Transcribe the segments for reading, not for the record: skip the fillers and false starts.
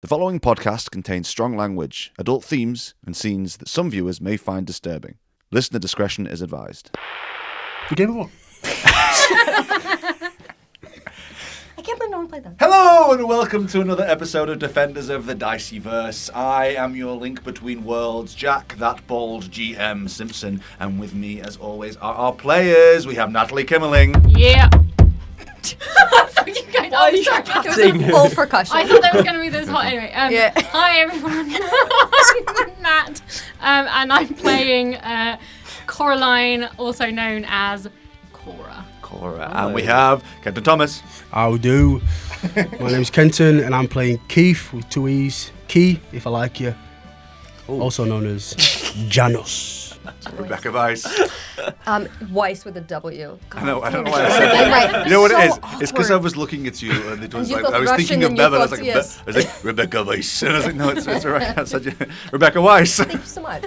The following podcast contains strong language, adult themes, and scenes that some viewers may find disturbing. Listener discretion is advised. The game of what? I can't believe no one played that. Hello and welcome to another episode of Defenders of the Dicey-Verse. I am your link between worlds, Jack, that bald GM Simpson, and with me, as always, are our players. We have Natalie Kimmerling. Yeah. Why are you patting? Full percussion. I thought that was going to be this hot. Anyway, Yeah. Hi everyone. I'm Nat, and I'm playing Coraline, also known as Corra. Corra. And we have Kenton Thomas. How do? My name's Kenton, and I'm playing Keef with two E's. Key, if I like you. Ooh. Also known as Janus. Rebecca Weiss. Weiss with a W. God, I know, I don't know damn why I it. said that. Right. You know what So it is? It's because I awkward. was looking at you and it was you like, thought I was Russian thinking of and you Bevan. I was thought like, yes. I was like, Rebecca Weiss. And I was like, no, it's Rebecca Weiss. Thank you so much.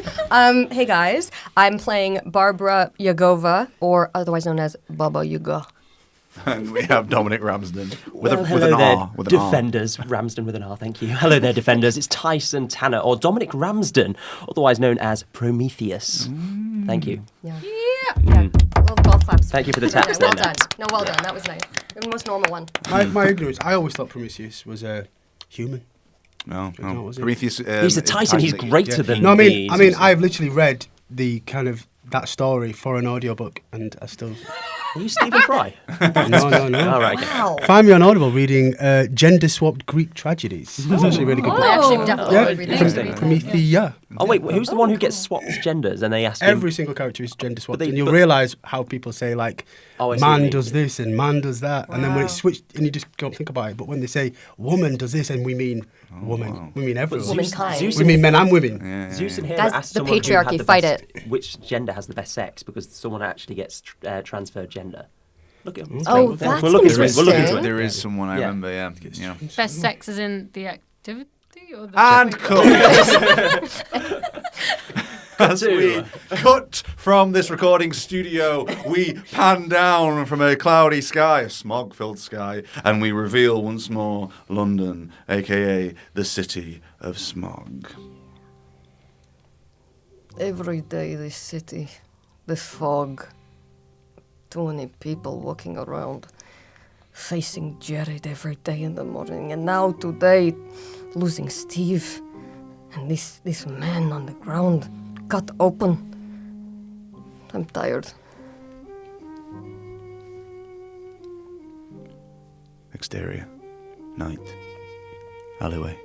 Hey guys, I'm playing Barbara Yagova, or otherwise known as Baba Yaga. And we have Dominic Ramsden with Hello an there, R. With an R. Defenders. Ramsden with an R, thank you. Hello there, Defenders. It's Tyson Tanner, or Dominic Ramsden, otherwise known as Prometheus. Thank you. Yeah. Well, golf claps. Thank you for the taps Well there, done. Nat. No, well done. That was nice. The most normal one. My ignorance, I always thought Prometheus was a human. No. No, was it? Prometheus. He's a is Tyson, he's Tyson. greater than No, I these. mean, I've literally read the kind of that story for an audiobook, and I still. Are you Stephen Fry? No. All right, okay. Wow. Find me on Audible reading gender-swapped Greek tragedies. It's actually a really good book. I actually definitely Yeah, would read interesting. that. Prometheus. Oh, wait, who's the one who gets swapped genders and they ask him... Every single character is gender swapped, But they- and you'll but- realise how people say like, Oh, I see what you man mean. does this and man does that, and then when it's switched, and you just don't think about it. But when they say woman does this, and we mean woman, we mean everyone. Womankind. We mean men and women. Zeus and Hera Guys, asked the someone who patriarchy, had the fight best, which gender has the best sex, because someone actually gets transferred gender. Look at Oh, that's we'll look into it. We'll look into interesting. it. There is someone I Yeah. remember. Yeah. Best sex is in the activity or the And cut. As we cut from this recording studio, we pan down from a cloudy sky, a smog-filled sky, and we reveal once more London, aka the city of smog. Every day, this city, the fog. Too many people walking around, facing Jared every day in the morning, and now today, losing Steve, and this man on the ground, cut open. I'm tired. Exterior, night, alleyway.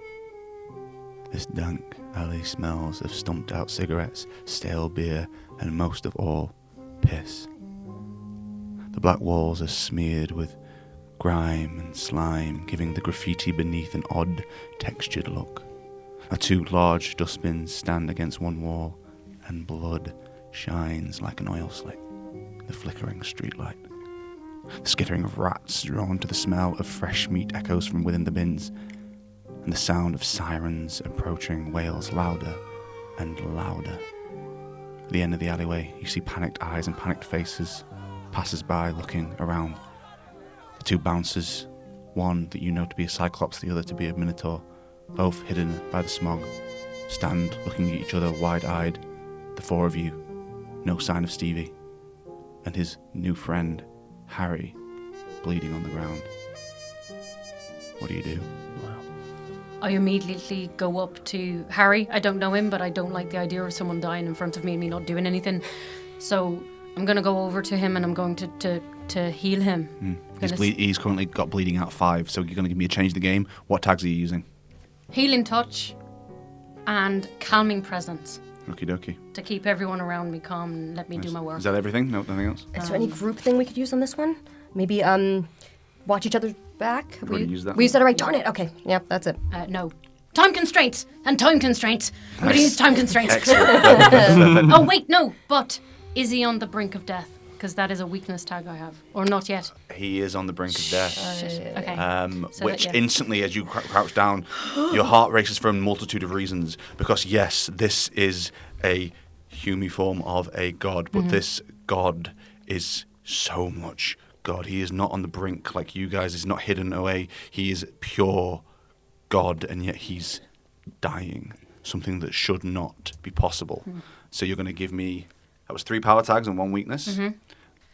This dank alley smells of stumped out cigarettes, stale beer, and most of all, piss. The black walls are smeared with grime and slime, giving the graffiti beneath an odd, textured look. Two large dustbins stand against one wall, and blood shines like an oil slick in the flickering streetlight. The skittering of rats drawn to the smell of fresh meat echoes from within the bins, and the sound of sirens approaching wails louder and louder. At the end of the alleyway, you see panicked eyes and panicked faces, passers-by looking around. The two bouncers, one that you know to be a cyclops, the other to be a minotaur, both hidden by the smog, stand looking at each other wide-eyed. The four of you, no sign of Stevie, and his new friend, Harry, bleeding on the ground. What do you do? I immediately go up to Harry. I don't know him, but I don't like the idea of someone dying in front of me and me not doing anything. So I'm going to go over to him and I'm going to heal him. He's currently got bleeding out 5, so you're going to give me a change of the game. What tags are you using? Healing touch and calming presence Okie dokie. to keep everyone around me calm and let me do my work. Is that everything? No, nothing else? Is there any group thing we could use on this one? Maybe watch each other's back. Have already used that. We used that already. Darn it. Okay. Yep, that's it. No. Time constraints and time constraints. I'm going to use time constraints. Excellent. Oh, wait, no. But is he on the brink of death? Because that is a weakness tag I have. Or not yet. He is on the brink of death. Shit. Okay. So Which that, yeah. instantly, as you crouch down, your heart races for a multitude of reasons. Because yes, this is a human form of a god, but this god is so much God. He is not on the brink like you guys. He's not hidden away. He is pure god, and yet he's dying. Something that should not be possible. So you're going to give me... That was 3 power tags and 1 weakness.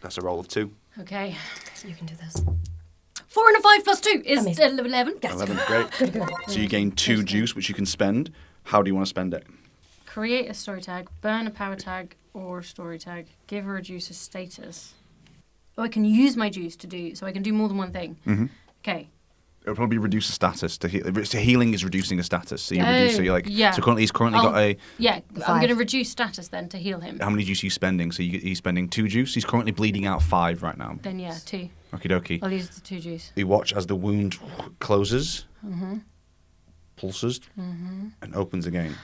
That's a roll of 2. Okay. You can do this. 4 and a 5 plus 2 is Amazing. 11. Yes. 11, great. Good. So you gain 2 juice, which you can spend. How do you want to spend it? Create a story tag, burn a power tag or story tag, give or reduce a status. Oh, I can use my juice to do, so I can do more than one thing. Okay. It'll probably reduce a status. So healing is reducing a status. So you reduce. So you're like. Yeah. So currently he's got a. Yeah, I'm 5. going to reduce status then to heal him. How many juice are you spending? So he's spending 2 juice. He's currently bleeding out 5 right now. Then yeah, 2. Okie dokie. I'll use the 2 juice. You watch as the wound closes, pulses, and opens again.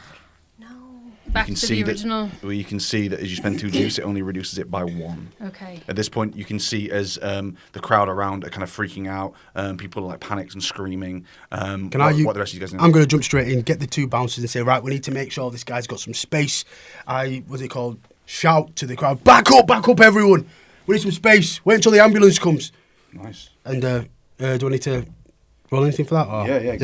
Back to the original. You can see that as you spend 2 juice, it only reduces it by 1. Okay. At this point, you can see as the crowd around are kind of freaking out. People are like panicked and screaming. What the rest of you guys do? I'm going to jump straight in, get the 2 bouncers and say, right, we need to make sure this guy's got some space. Shout to the crowd, back up everyone. We need some space. Wait until the ambulance comes. Nice. And do I need to roll anything for that? Or? Yeah.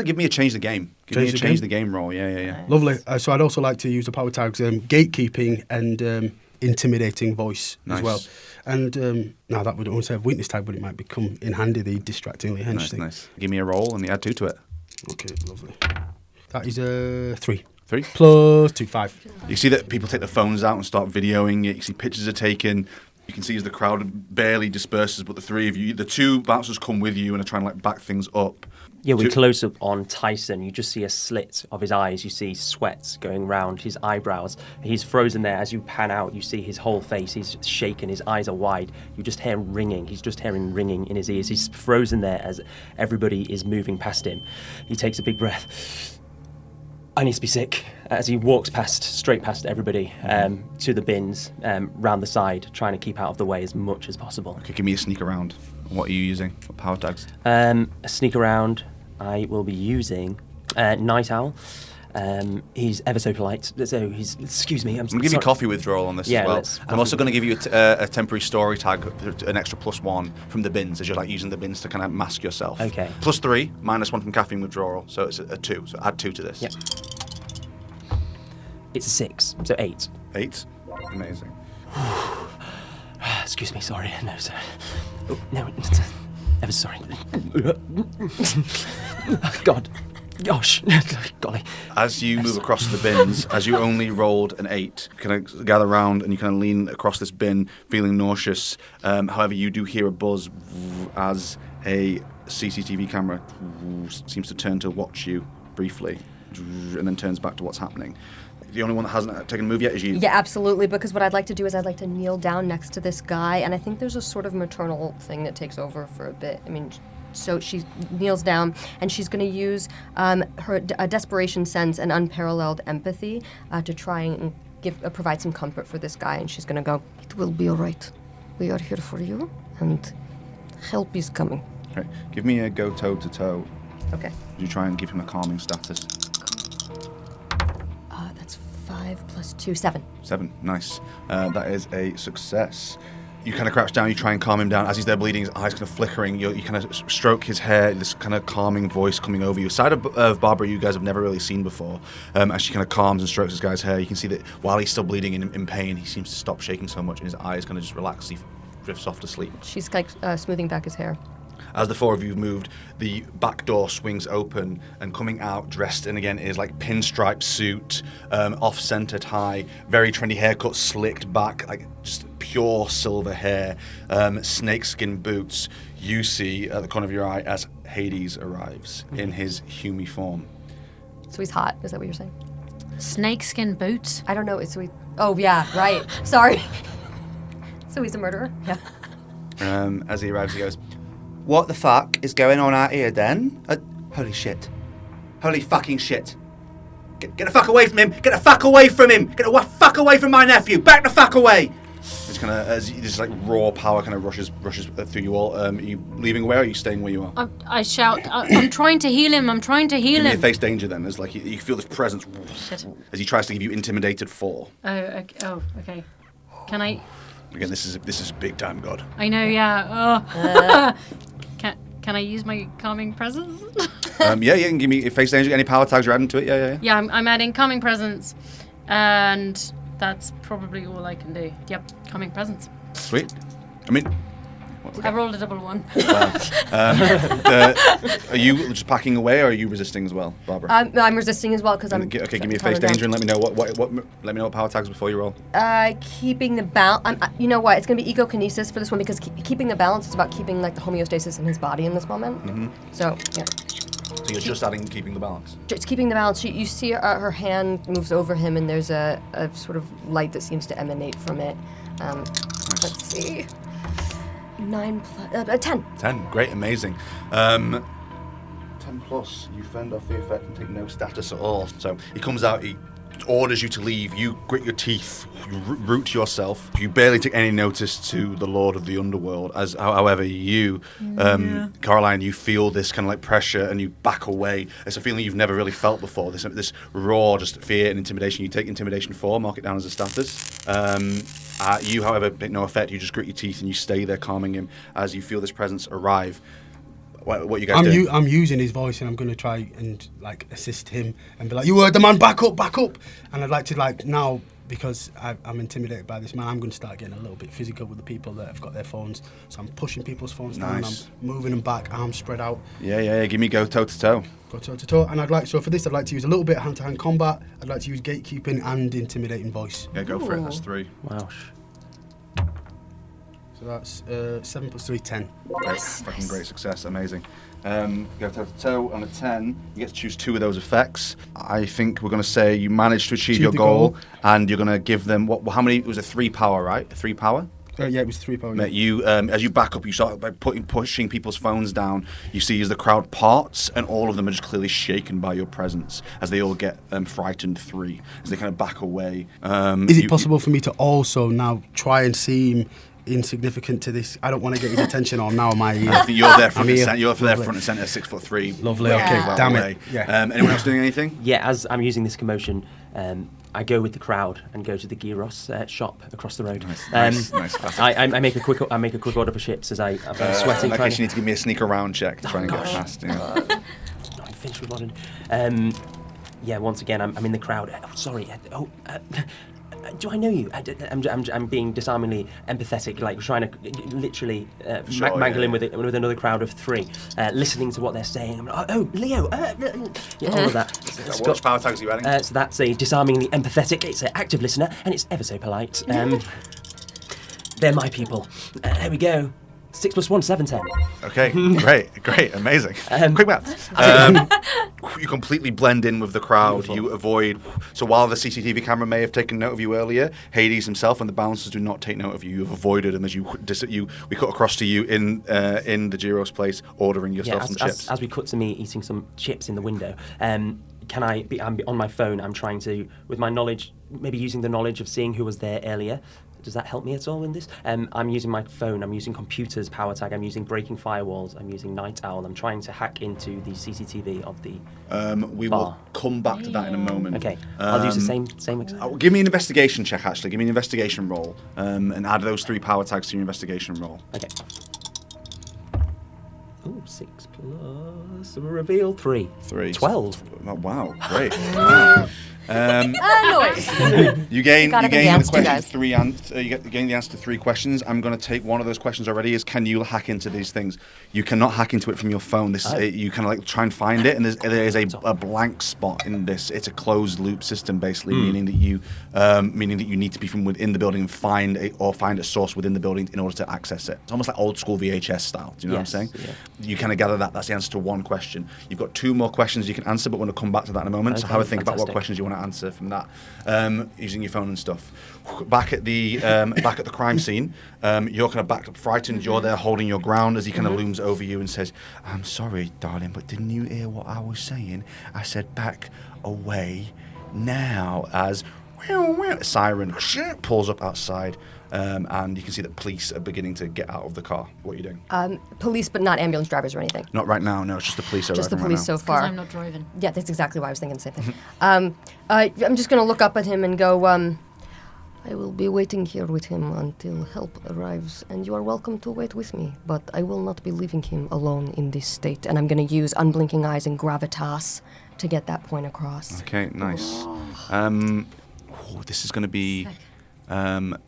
Give me a change the game. Change the game roll. Yeah. Lovely. So I'd also like to use the power tags, gatekeeping and intimidating voice Nice. as well. And now that would also have weakness tag, but it might become in handy, the distractingly hench thing. Nice. Give me a roll and you add 2 to it. Okay, lovely. That is 3. 3. Plus 2, 5. You see that people take their phones out and start videoing it. You see pictures are taken. You can see as the crowd barely disperses, but the 3 of you, the 2 bouncers come with you and are trying to back things up. Yeah, we close up on Tyson. You just see a slit of his eyes. You see sweat going round his eyebrows. He's frozen there. As you pan out, you see his whole face. He's shaken. His eyes are wide. You just hear ringing. He's just hearing ringing in his ears. He's frozen there as everybody is moving past him. He takes a big breath. I need to be sick. As he walks straight past everybody, to the bins, round the side, trying to keep out of the way as much as possible. Okay, give me a sneak around. What are you using? What power tags? A sneak around. I will be using Night Owl. He's ever so polite. So he's, excuse me, I'm going to give you coffee withdrawal on this as well. I'm also going to give you a temporary story tag, an extra +1 from the bins, as you're like using the bins to kind of mask yourself. Okay. +3, -1 from caffeine withdrawal, so it's a 2. So add 2 to this. Yep. It's a 6, so 8. 8. Amazing. Excuse me, sorry. No, sorry. Oh, no, ever so sorry. God. Gosh. Golly. As you move across the bins, as you only rolled an 8, you kind of gather around and you kind of lean across this bin, feeling nauseous. However, you do hear a buzz as a CCTV camera seems to turn to watch you briefly and then turns back to what's happening. The only one that hasn't taken a move yet is you. Yeah, absolutely, because what I'd like to do is I'd like to kneel down next to this guy, and I think there's a sort of maternal thing that takes over for a bit. I mean, so she kneels down, and she's going to use her desperation sense and unparalleled empathy to try and provide some comfort for this guy, and she's going to go, "It will be all right. We are here for you, and help is coming." Okay. Give me a go toe-to-toe. Okay. You try and give him a calming status. That's 5 plus 2, 7. 7, nice. That is a success. You kind of crouch down, you try and calm him down. As he's there bleeding, his eyes kind of flickering. You kind of stroke his hair, this kind of calming voice coming over you. A side of Barbara you guys have never really seen before. As she kind of calms and strokes this guy's hair, you can see that while he's still bleeding in pain, he seems to stop shaking so much and his eyes kind of just relax. He drifts off to sleep. She's like smoothing back his hair. As the 4 of you have moved, the back door swings open, and coming out, dressed in again, is like pinstripe suit, off-center tie, very trendy haircut, slicked back, like just pure silver hair, snakeskin boots. You see at the corner of your eye as Hades arrives in his Hume form. So he's hot, is that what you're saying? Snakeskin boots? I don't know, oh yeah, right, sorry. So he's a murderer? Yeah. As he arrives, he goes, "What the fuck is going on out here then? Holy shit. Holy fucking shit. Get the fuck away from him! Get the fuck away from him! Get the fuck away from my nephew! Back the fuck away!" It's kind of, as this like raw power kind of rushes through you all. Are you leaving away or are you staying where you are? I shout, I'm trying to heal him, I'm trying to heal Give me a him. face danger then. There's like, you feel this presence Shit. as he tries to give you intimidated 4. Okay. Can I... Again, this is big time, God. I know, yeah. Oh. Can I use my calming presence? Yeah, you can give me face danger. Any power tags you're adding to it? Yeah. Yeah, I'm adding calming presence, and that's probably all I can do. Yep, calming presence. Sweet. I mean, I rolled a double one. are you just packing away, or are you resisting as well, Barbara? I'm resisting as well because I'm. Okay, give me a face danger and let me know what. Let me know what power tags before you roll. Keeping the balance. You know what? It's going to be ecokinesis for this one because keeping the balance is about keeping like the homeostasis in his body in this moment. Mm-hmm. So yeah. So you're just adding keeping the balance. Just keeping the balance. You see her hand moves over him, and there's a sort of light that seems to emanate from it. Let's see. 9 plus 10. 10, great, amazing. 10 plus, you fend off the effect and take no status at all. So he comes out, he orders you to leave, you grit your teeth, you root yourself. You barely take any notice to the Lord of the Underworld. However, you, Coraline, you feel this kind of like pressure and you back away. It's a feeling you've never really felt before. This raw, just fear and intimidation. You take intimidation 4, mark it down as a status. You, however, make no effect. You just grit your teeth and you stay there, calming him as you feel this presence arrive. What you guys doing? I'm using his voice, and I'm going to try and like assist him and be like, "You heard the man, back up!" And I'd like to now, because I'm intimidated by this man, I'm going to start getting a little bit physical with the people that have got their phones. So I'm pushing people's phones down, I'm moving them back, arms spread out. Yeah. Give me go toe to toe. Go toe to toe, and I'd like to use a little bit of hand-to-hand combat. I'd like to use gatekeeping and intimidating voice. Yeah, go for it. That's 3. Wow. So that's 7 plus 3, 10. Great, fucking great success, amazing. Go toe to toe on a 10. You get to choose 2 of those effects. I think we're going to say you managed to achieve your goal, and you're going to give them how many? It was a 3 power, right? 3 power. Yeah, it was 3 power. Mate, you as you back up, you start by pushing people's phones down. You see as the crowd parts, and all of them are just clearly shaken by your presence as they all get frightened 3 as they kind of back away. Is it possible for me to also now try and seem insignificant to this? I don't want to get his attention on now. You're there front and centre. You're there front and centre, 6'3". Lovely. Okay, damn it. Yeah. Anyone else doing anything? Yeah, as I'm using this commotion, I go with the crowd and go to the gyros shop across the road. Nice. I make a quick order for chips as I'm sweating. In case you need to give me a sneak around check to try and get past. Yeah. I'm finished with one. Once again, I'm in the crowd. Do I know you? I'm being disarmingly empathetic, like trying to literally mangle in with another crowd of 3, listening to what they're saying. I'm like, oh, Leo, all of that. What power tags are you adding? So that's a disarmingly empathetic. It's an active listener, and it's ever so polite. They're my people. Here we go. 6 plus 1, 7, 10. Okay, great, amazing. Quick math. You completely blend in with the crowd. Beautiful. You avoid. So while the CCTV camera may have taken note of you earlier, Hades himself and the bouncers do not take note of you. You've avoided them as we cut across to you in the Gyros place, ordering yourself some chips. As we cut to me eating some chips in the window. Can I be? I'm on my phone. I'm trying to, with my knowledge, maybe using the knowledge of seeing who was there earlier. Does that help me at all in this? I'm using my phone, I'm using computers, power tag, I'm using breaking firewalls, I'm using Night Owl, I'm trying to hack into the CCTV of the we bar. will come back to that in a moment. Okay, I'll use the same example. Give me an investigation check, actually. Give me an investigation roll, and add those 3 power tags to your investigation roll. Okay. Ooh, 6 plus reveal 3. 12. Oh, wow, great. Wow. You gain the question 3 you gain the answer to 3 questions. I'm going to take one of those questions already. Is can you hack into these things? You cannot hack into it from your phone. This you kind of like try and find it, and there is a blank spot in this. It's a closed loop system, basically, meaning that you need to be from within the building and find a source within the building in order to access it. It's almost like old school VHS style. Do you know what I'm saying? Yeah. You kind of gather that's the answer to 1 question. You've got 2 more questions you can answer, but we're going to come back to that in a moment. So have a think about what questions you want to answer from that, using your phone and stuff. Back at the crime scene, you're kind of backed up, frightened. You're there holding your ground as he kind of looms over you and says, "I'm sorry, darling, but didn't you hear what I was saying? I said back away now." As a siren pulls up outside, and you can see that police are beginning to get out of the car. What are you doing? Police, but not ambulance drivers or anything. Not right now. No, it's just the police. Just the police so far. Because I'm not driving. Yeah, that's exactly why I was thinking the same thing. I'm just going to look up at him and go, I will be waiting here with him until help arrives, and you are welcome to wait with me, but I will not be leaving him alone in this state, and I'm going to use Unblinking Eyes and Gravitas to get that point across. Okay, nice. This is going to be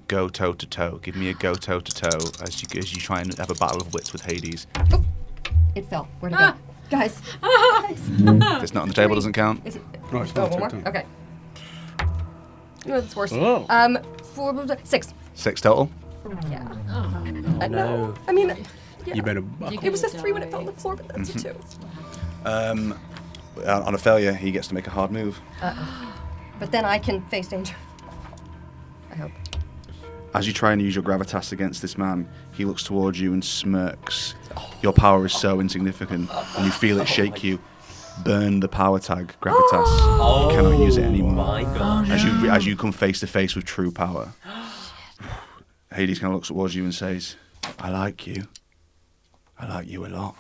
go toe-to-toe. Give me a go toe-to-toe as you try and have a battle of wits with Hades. Oh, it fell. Where'd it go? Guys. If it's not on the table, doesn't count. No, it's Oh, not. one more? Okay. No, that's worse. Oh. 6. 6 total. Yeah. Oh, no. I mean, yeah. You better. It was a 3 when it fell on the floor, but that's a 2. On a failure, he gets to make a hard move. But then I can face danger. I hope. As you try and use your gravitas against this man, he looks towards you and smirks. Your power is so insignificant, and you feel it shake you. Burn the power tag, gravitas. You cannot use it anymore. My God. As you come face to face with true power. Hades kind of looks towards you and says, I like you. I like you a lot.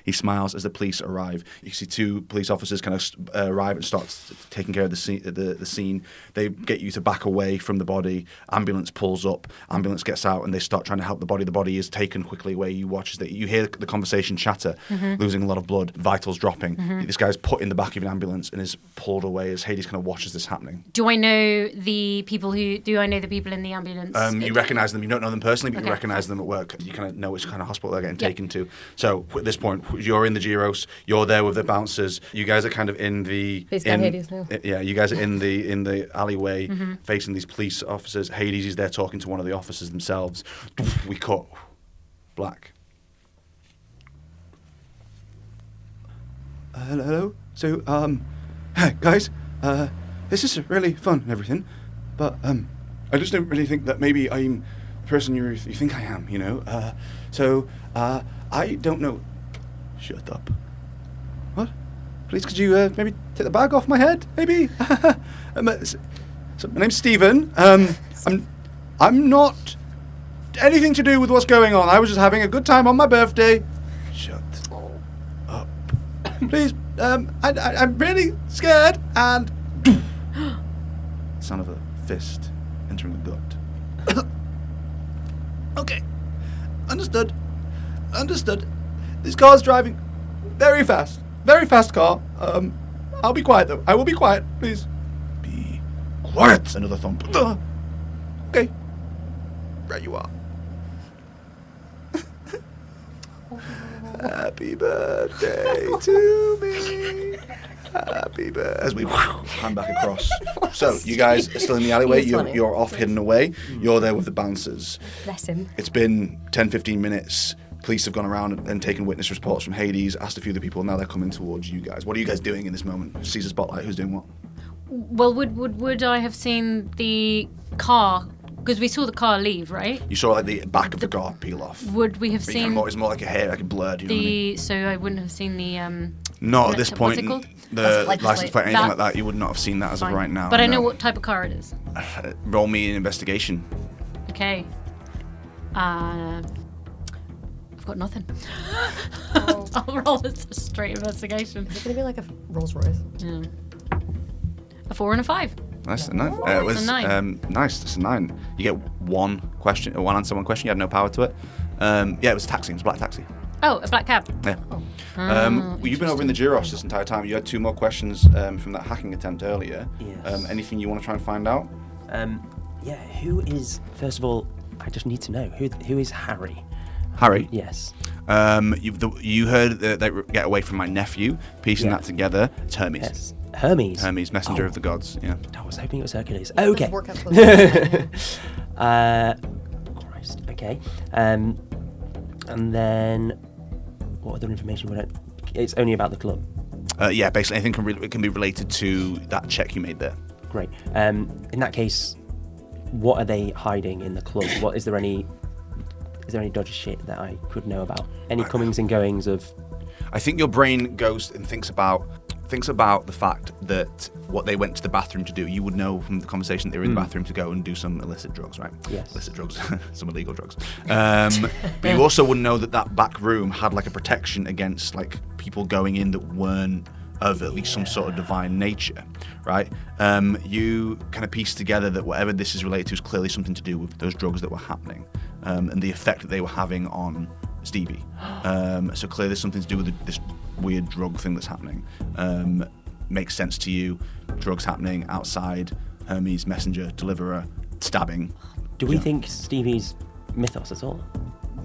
He smiles as the police arrive. You see 2 police officers kind of arrive and start taking care of the scene. They get you to back away from the body. Ambulance pulls up. Ambulance gets out, and they start trying to help the body. The body is taken quickly away. You watch as you hear the conversation chatter, losing a lot of blood, vitals dropping. This guy's put in the back of an ambulance and is pulled away as Hades kind of watches this happening. Do I know the people in the ambulance? You recognise them. You don't know them personally, but Okay. you recognise them at work. You kind of know which kind of hospital they're getting taken to. So at this point, you're in the Gyros. You're there with the bouncers. You guys are kind of in the. He's got Hades now. Yeah, you guys are in the alleyway facing these police officers. Hades is there talking to one of the officers themselves. We cut black. Hello. So, hey, guys. This is really fun and everything, but I just don't really think that maybe I'm the person you think I am. You know. I don't know. Shut up. What? Please, could you maybe take the bag off my head? Maybe. So my name's Stephen. I'm not anything to do with what's going on. I was just having a good time on my birthday. Shut up. Please. I'm really scared and. Sound of a fist entering the gut. Okay. Understood. This car's driving very fast. Very fast car. I'll be quiet though. I will be quiet. Please. Be quiet. Another thump. Okay. Right you are. Happy birthday to me. Happy birthday. As we hand back across. So, you guys are still in the alleyway. He was funny. You're off, hidden away. You're there with the bouncers. Bless him. It's been 10-15 minutes. Police have gone around and taken witness reports from Hades, asked a few of the people, now they're coming towards you guys. What are you guys doing in this moment? Caesar Spotlight, who's doing what? Well, would I have seen the car? Because we saw the car leave, right? You saw like the back of the car peel off. Would we have But seen it's more like a hair, like a blurred, you know what I mean? so I wouldn't have seen the Not at this what's point. it called? The License license plate. plate, anything That- like that, you would not have seen that as Fine. of right now. But I no. know what type of car it is. Roll me an investigation. Okay. I've got nothing. Oh. I'll roll this a straight investigation. Is it gonna be like a Rolls Royce? Yeah. A 4 and a 5. That's a 9. It It's was a 9. nice. That's a 9. You get one answer, one question. You had no power to it. Yeah, it was a taxi. It was a black taxi. Oh, a black cab. Yeah. Oh, You've been over in the Gyros this entire time. You had 2 more questions from that hacking attempt earlier. Yes. Anything you want to try and find out? Yeah, who is, first of all, I just need to know, who is Harry? Harry? Yes. You heard that they get away from my nephew, piecing Yeah. that together. It's Hermes. Yes. Hermes. Hermes, messenger Oh. of the gods. Yeah. I was hoping it was Hercules. Okay. Work out close. Christ. Okay. And then, what other information would I? It's only about the club. Yeah, basically anything can be related to that check you made there. Great. In that case, what are they hiding in the club? Is there any dodgy shit that I could know about? Any comings and goings of? I think your brain goes and thinks about the fact that what they went to the bathroom to do, you would know from the conversation that they were in the bathroom to go and do some illicit drugs, right? Yes. Illicit drugs, some illegal drugs. But you also wouldn't know that back room had like a protection against like people going in that weren't of at least some sort of divine nature, right? You kind of piece together that whatever this is related to is clearly something to do with those drugs that were happening, and the effect that they were having on Stevie. So clearly there's something to do with this weird drug thing that's happening. Makes sense to you. Drugs happening outside, Hermes, messenger, deliverer, stabbing. Do we think Stevie's mythos at all?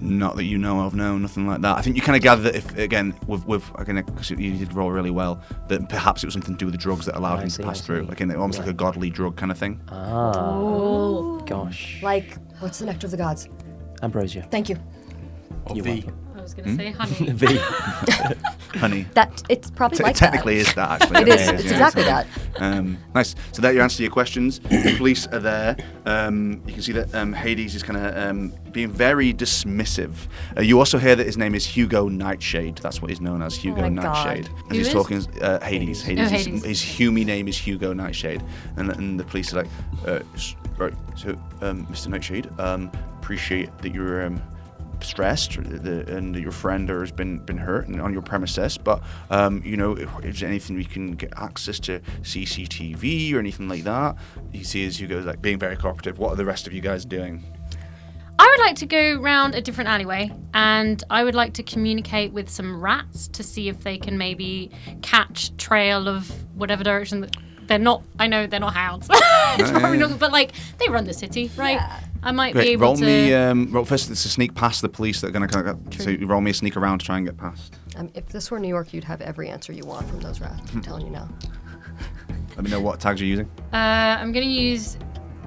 Not that you know of, no, nothing like that. I think you kind of gather that if, again, because you did roll really well, that perhaps it was something to do with the drugs that allowed him to pass through. Like almost like a godly drug kind of thing. Ah. Gosh. Like, what's the nectar of the gods? Ambrosia. Thank you. Or You're V. welcome. I was going to say honey. V. Honey. That it's probably like Technically that. is that, actually. It is. It's exactly that. Nice. So that your answer to your questions. The police are there. You can see that Hades is kind of being very dismissive. You also hear that his name is Hugo Nightshade. That's what he's known as, Hugo my Nightshade. God. As he's is? talking, Hades. Oh, Hades. His Hume name is Hugo Nightshade. And the police are like, right, so Mr. Nightshade, appreciate that you're stressed and that your friend has been hurt and on your premises, but is there anything we can get access to CCTV or anything like that? You see as Hugo's like being very cooperative. What are the rest of you guys doing? I would like to go round a different alleyway, and I would like to communicate with some rats to see if they can maybe catch trail of whatever direction that they're not. I know they're not hounds, probably not, but like they run the city, right? Yeah. I might be able to. Roll first. It's a sneak past the police that are going to. So you roll me a sneak around to try and get past. If this were New York, you'd have every answer you want from those rats. I'm telling you now. Let me know what tags you're using. I'm going to use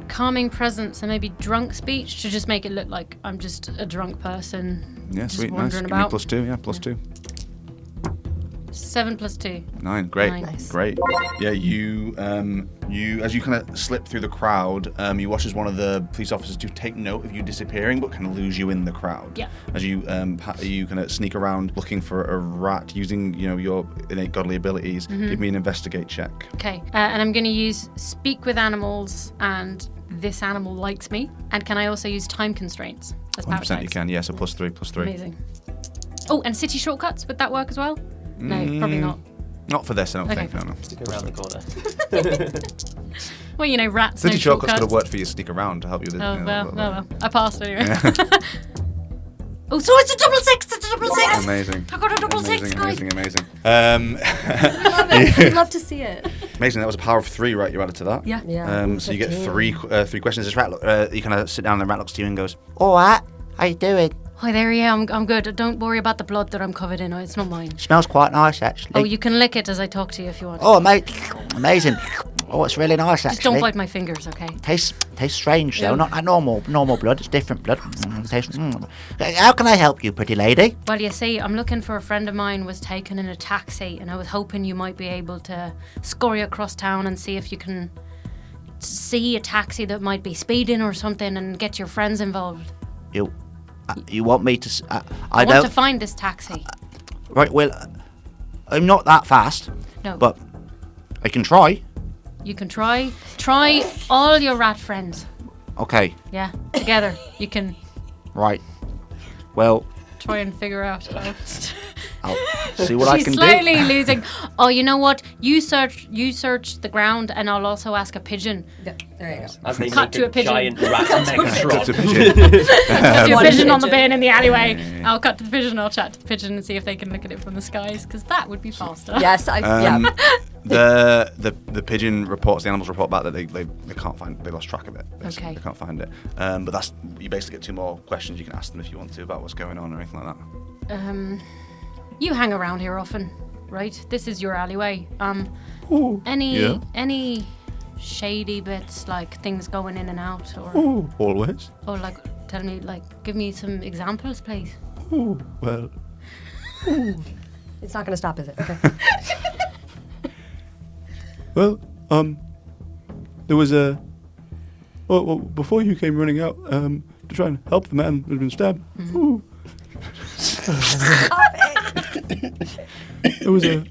calming presence and maybe drunk speech to just make it look like I'm just a drunk person. Yeah, just sweet, nice. wandering Give me about. +2. Yeah, +2. 7 + 2. 9. Great, Nice. great. Yeah, you as you kind of slip through the crowd, you watch as one of the police officers do take note of you disappearing, but kind of lose you in the crowd. Yeah. As you kind of sneak around looking for a rat using your innate godly abilities. Give me an investigate check. Okay, and I'm going to use speak with animals, and this animal likes me. And can I also use time constraints as power 100% you types? can. Yeah, so +3. Amazing. Oh, and city shortcuts, would that work as well? No, probably not. Not for this, I don't Okay. think. No. To go around the corner. Well, rats. City no shortcuts could shortcuts. have worked for you to sneak around to help you with Oh, it. well. I passed anyway. Oh, so it's a double six! It's a double six! Amazing. I got a double six, guys. Amazing. Love it. I'd love to see it. Amazing. That was a power of 3, right? You added to that. Yeah. Yeah. So you get 3 questions. This rat, you kind of sit down, and the rat looks to you and goes, All right, how you doing? Hi there, yeah, I'm good. Don't worry about the blood that I'm covered in. It's not mine. Smells quite nice, actually. Oh, you can lick it as I talk to you if you want. Oh, mate, amazing. Oh, it's really nice, Just actually. don't bite my fingers, okay? Tastes strange, though. Yeah. Not like normal blood. It's different blood. How can I help you, pretty lady? Well, you see, I'm looking for a friend of mine was taken in a taxi, and I was hoping you might be able to scurry across town and see if you can see a taxi that might be speeding or something and get your friends involved. You want me to... I want don't... to find this taxi. Right, well, I'm not that fast. No. But I can try. You can try all your rat friends. Okay, Yeah, together. You can right. Well, try and figure out how. I'll see what I She's can slowly do. losing. Oh, you know what? You search the ground, and I'll also ask a pigeon. Yeah, there you go. As they Cut make to a pigeon. giant rat Megatron. "It's a pigeon." Cut to a One pigeon on the pigeon. bin in the alleyway. I'll cut to the pigeon. I'll chat to the pigeon and see if they can look at it from the skies, because that would be faster. Yes, yeah. The pigeon reports, the animals report back that they can't find, they lost track of it. Basically. Okay. They can't find it. But that's, you basically get 2 more questions you can ask them if you want to about what's going on or anything like that. You hang around here often, right? This is your alleyway. Any shady bits, like things going in and out, or Always. like tell me, like give me some examples, please. Well, It's not going to stop, is it? Okay. Well, there was a. Well, before you came running out to try and help the man who'd been stabbed. There was a.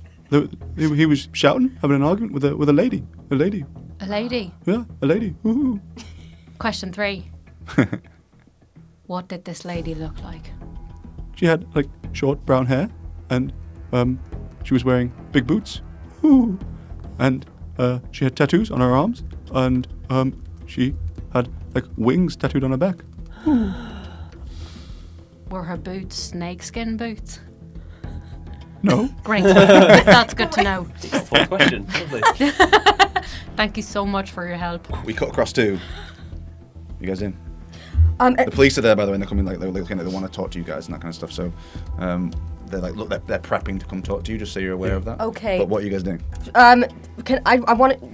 He was shouting, having an argument with a lady. A lady. A lady. Yeah, a lady. Ooh. Question 3. What did this lady look like? She had like short brown hair, and she was wearing big boots. ooh. And she had tattoos on her arms, and she had like wings tattooed on her back. Were her boots snakeskin boots? No. Great. That's good to know. Fourth question. Lovely. Thank you so much for your help. We cut across to. You guys in? The police are there, by the way, and they're coming, like, they're looking at, they want to talk to you guys and that kind of stuff, so they're like, look, they're prepping to come talk to you, just so you're aware of that. Okay. But what are you guys doing? I want to...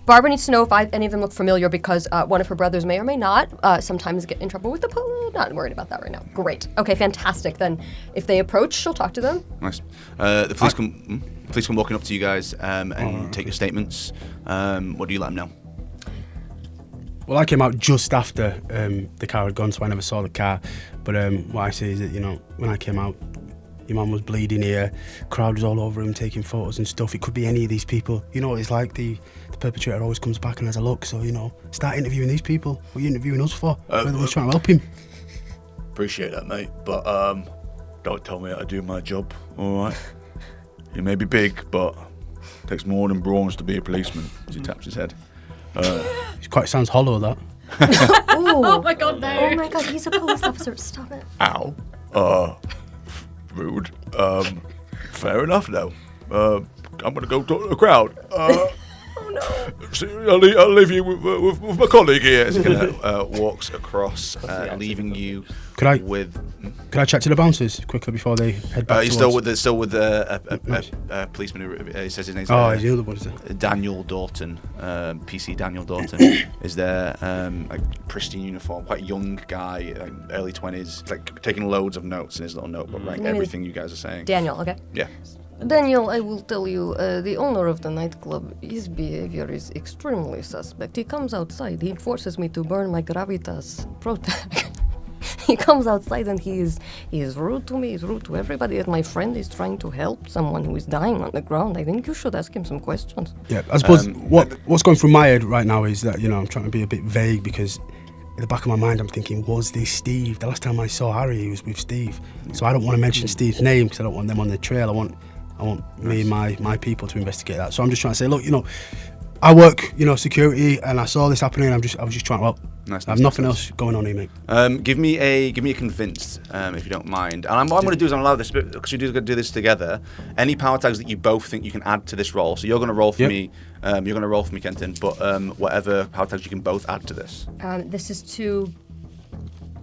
Barbara needs to know if any of them look familiar because one of her brothers may or may not sometimes get in trouble with the police. Not worried about that right now. Great. Okay, fantastic. Then if they approach, she'll talk to them. Nice. The police come walking up to you guys and take your statements. What do you let them know? Well, I came out just after the car had gone, so I never saw the car. But what I say is that, when I came out, your mum was bleeding here, crowd was all over him taking photos and stuff. It could be any of these people. It's like the perpetrator always comes back and has a look. So, start interviewing these people. What are you interviewing us for? We're the ones trying to help him. Appreciate that, mate, but don't tell me how to do my job, all right? You may be big, but it takes more than brains to be a policeman, as he taps his head. It quite sounds hollow, that. Oh my god, no. Oh my god, he's a police officer. Stop it. Ow. Rude. Fair enough now. I'm gonna go talk to the crowd. I'll leave you with my colleague here. As he kind of walks across, leaving you with. Can I chat to the bouncers quickly before they head back? He's still with a policeman who he says his name's. He's the other one, is it? Daniel Dalton, PC Daniel Dalton, is there. Like pristine uniform, quite young guy, early 20s, like taking loads of notes in his little notebook, writing everything you guys are saying. Daniel, okay. Yeah. Daniel, I will tell you, the owner of the nightclub, his behavior is extremely suspect. He comes outside, he forces me to burn my gravitas protect. He comes outside and he is rude to me, he's rude to everybody. That my friend is trying to help someone who is dying on the ground. I think you should ask him some questions. Yeah, I suppose what's going through my head right now is that, I'm trying to be a bit vague because in the back of my mind I'm thinking, was this Steve? The last time I saw Harry, he was with Steve. So I don't want to mention Steve's name because I don't want them on the trail. I want me and my people to investigate that. So I'm just trying to say, look, I work, security, and I saw this happening. I was just trying to help. Nice, I have nothing else going on here, mate. Give me a convinced, if you don't mind. And what I'm going to do is I'm allow this because we do this together. Any power tags that you both think you can add to this roll. So you're going to roll for me. You're going to roll for me, Kenton. But whatever power tags you can both add to this. This is to.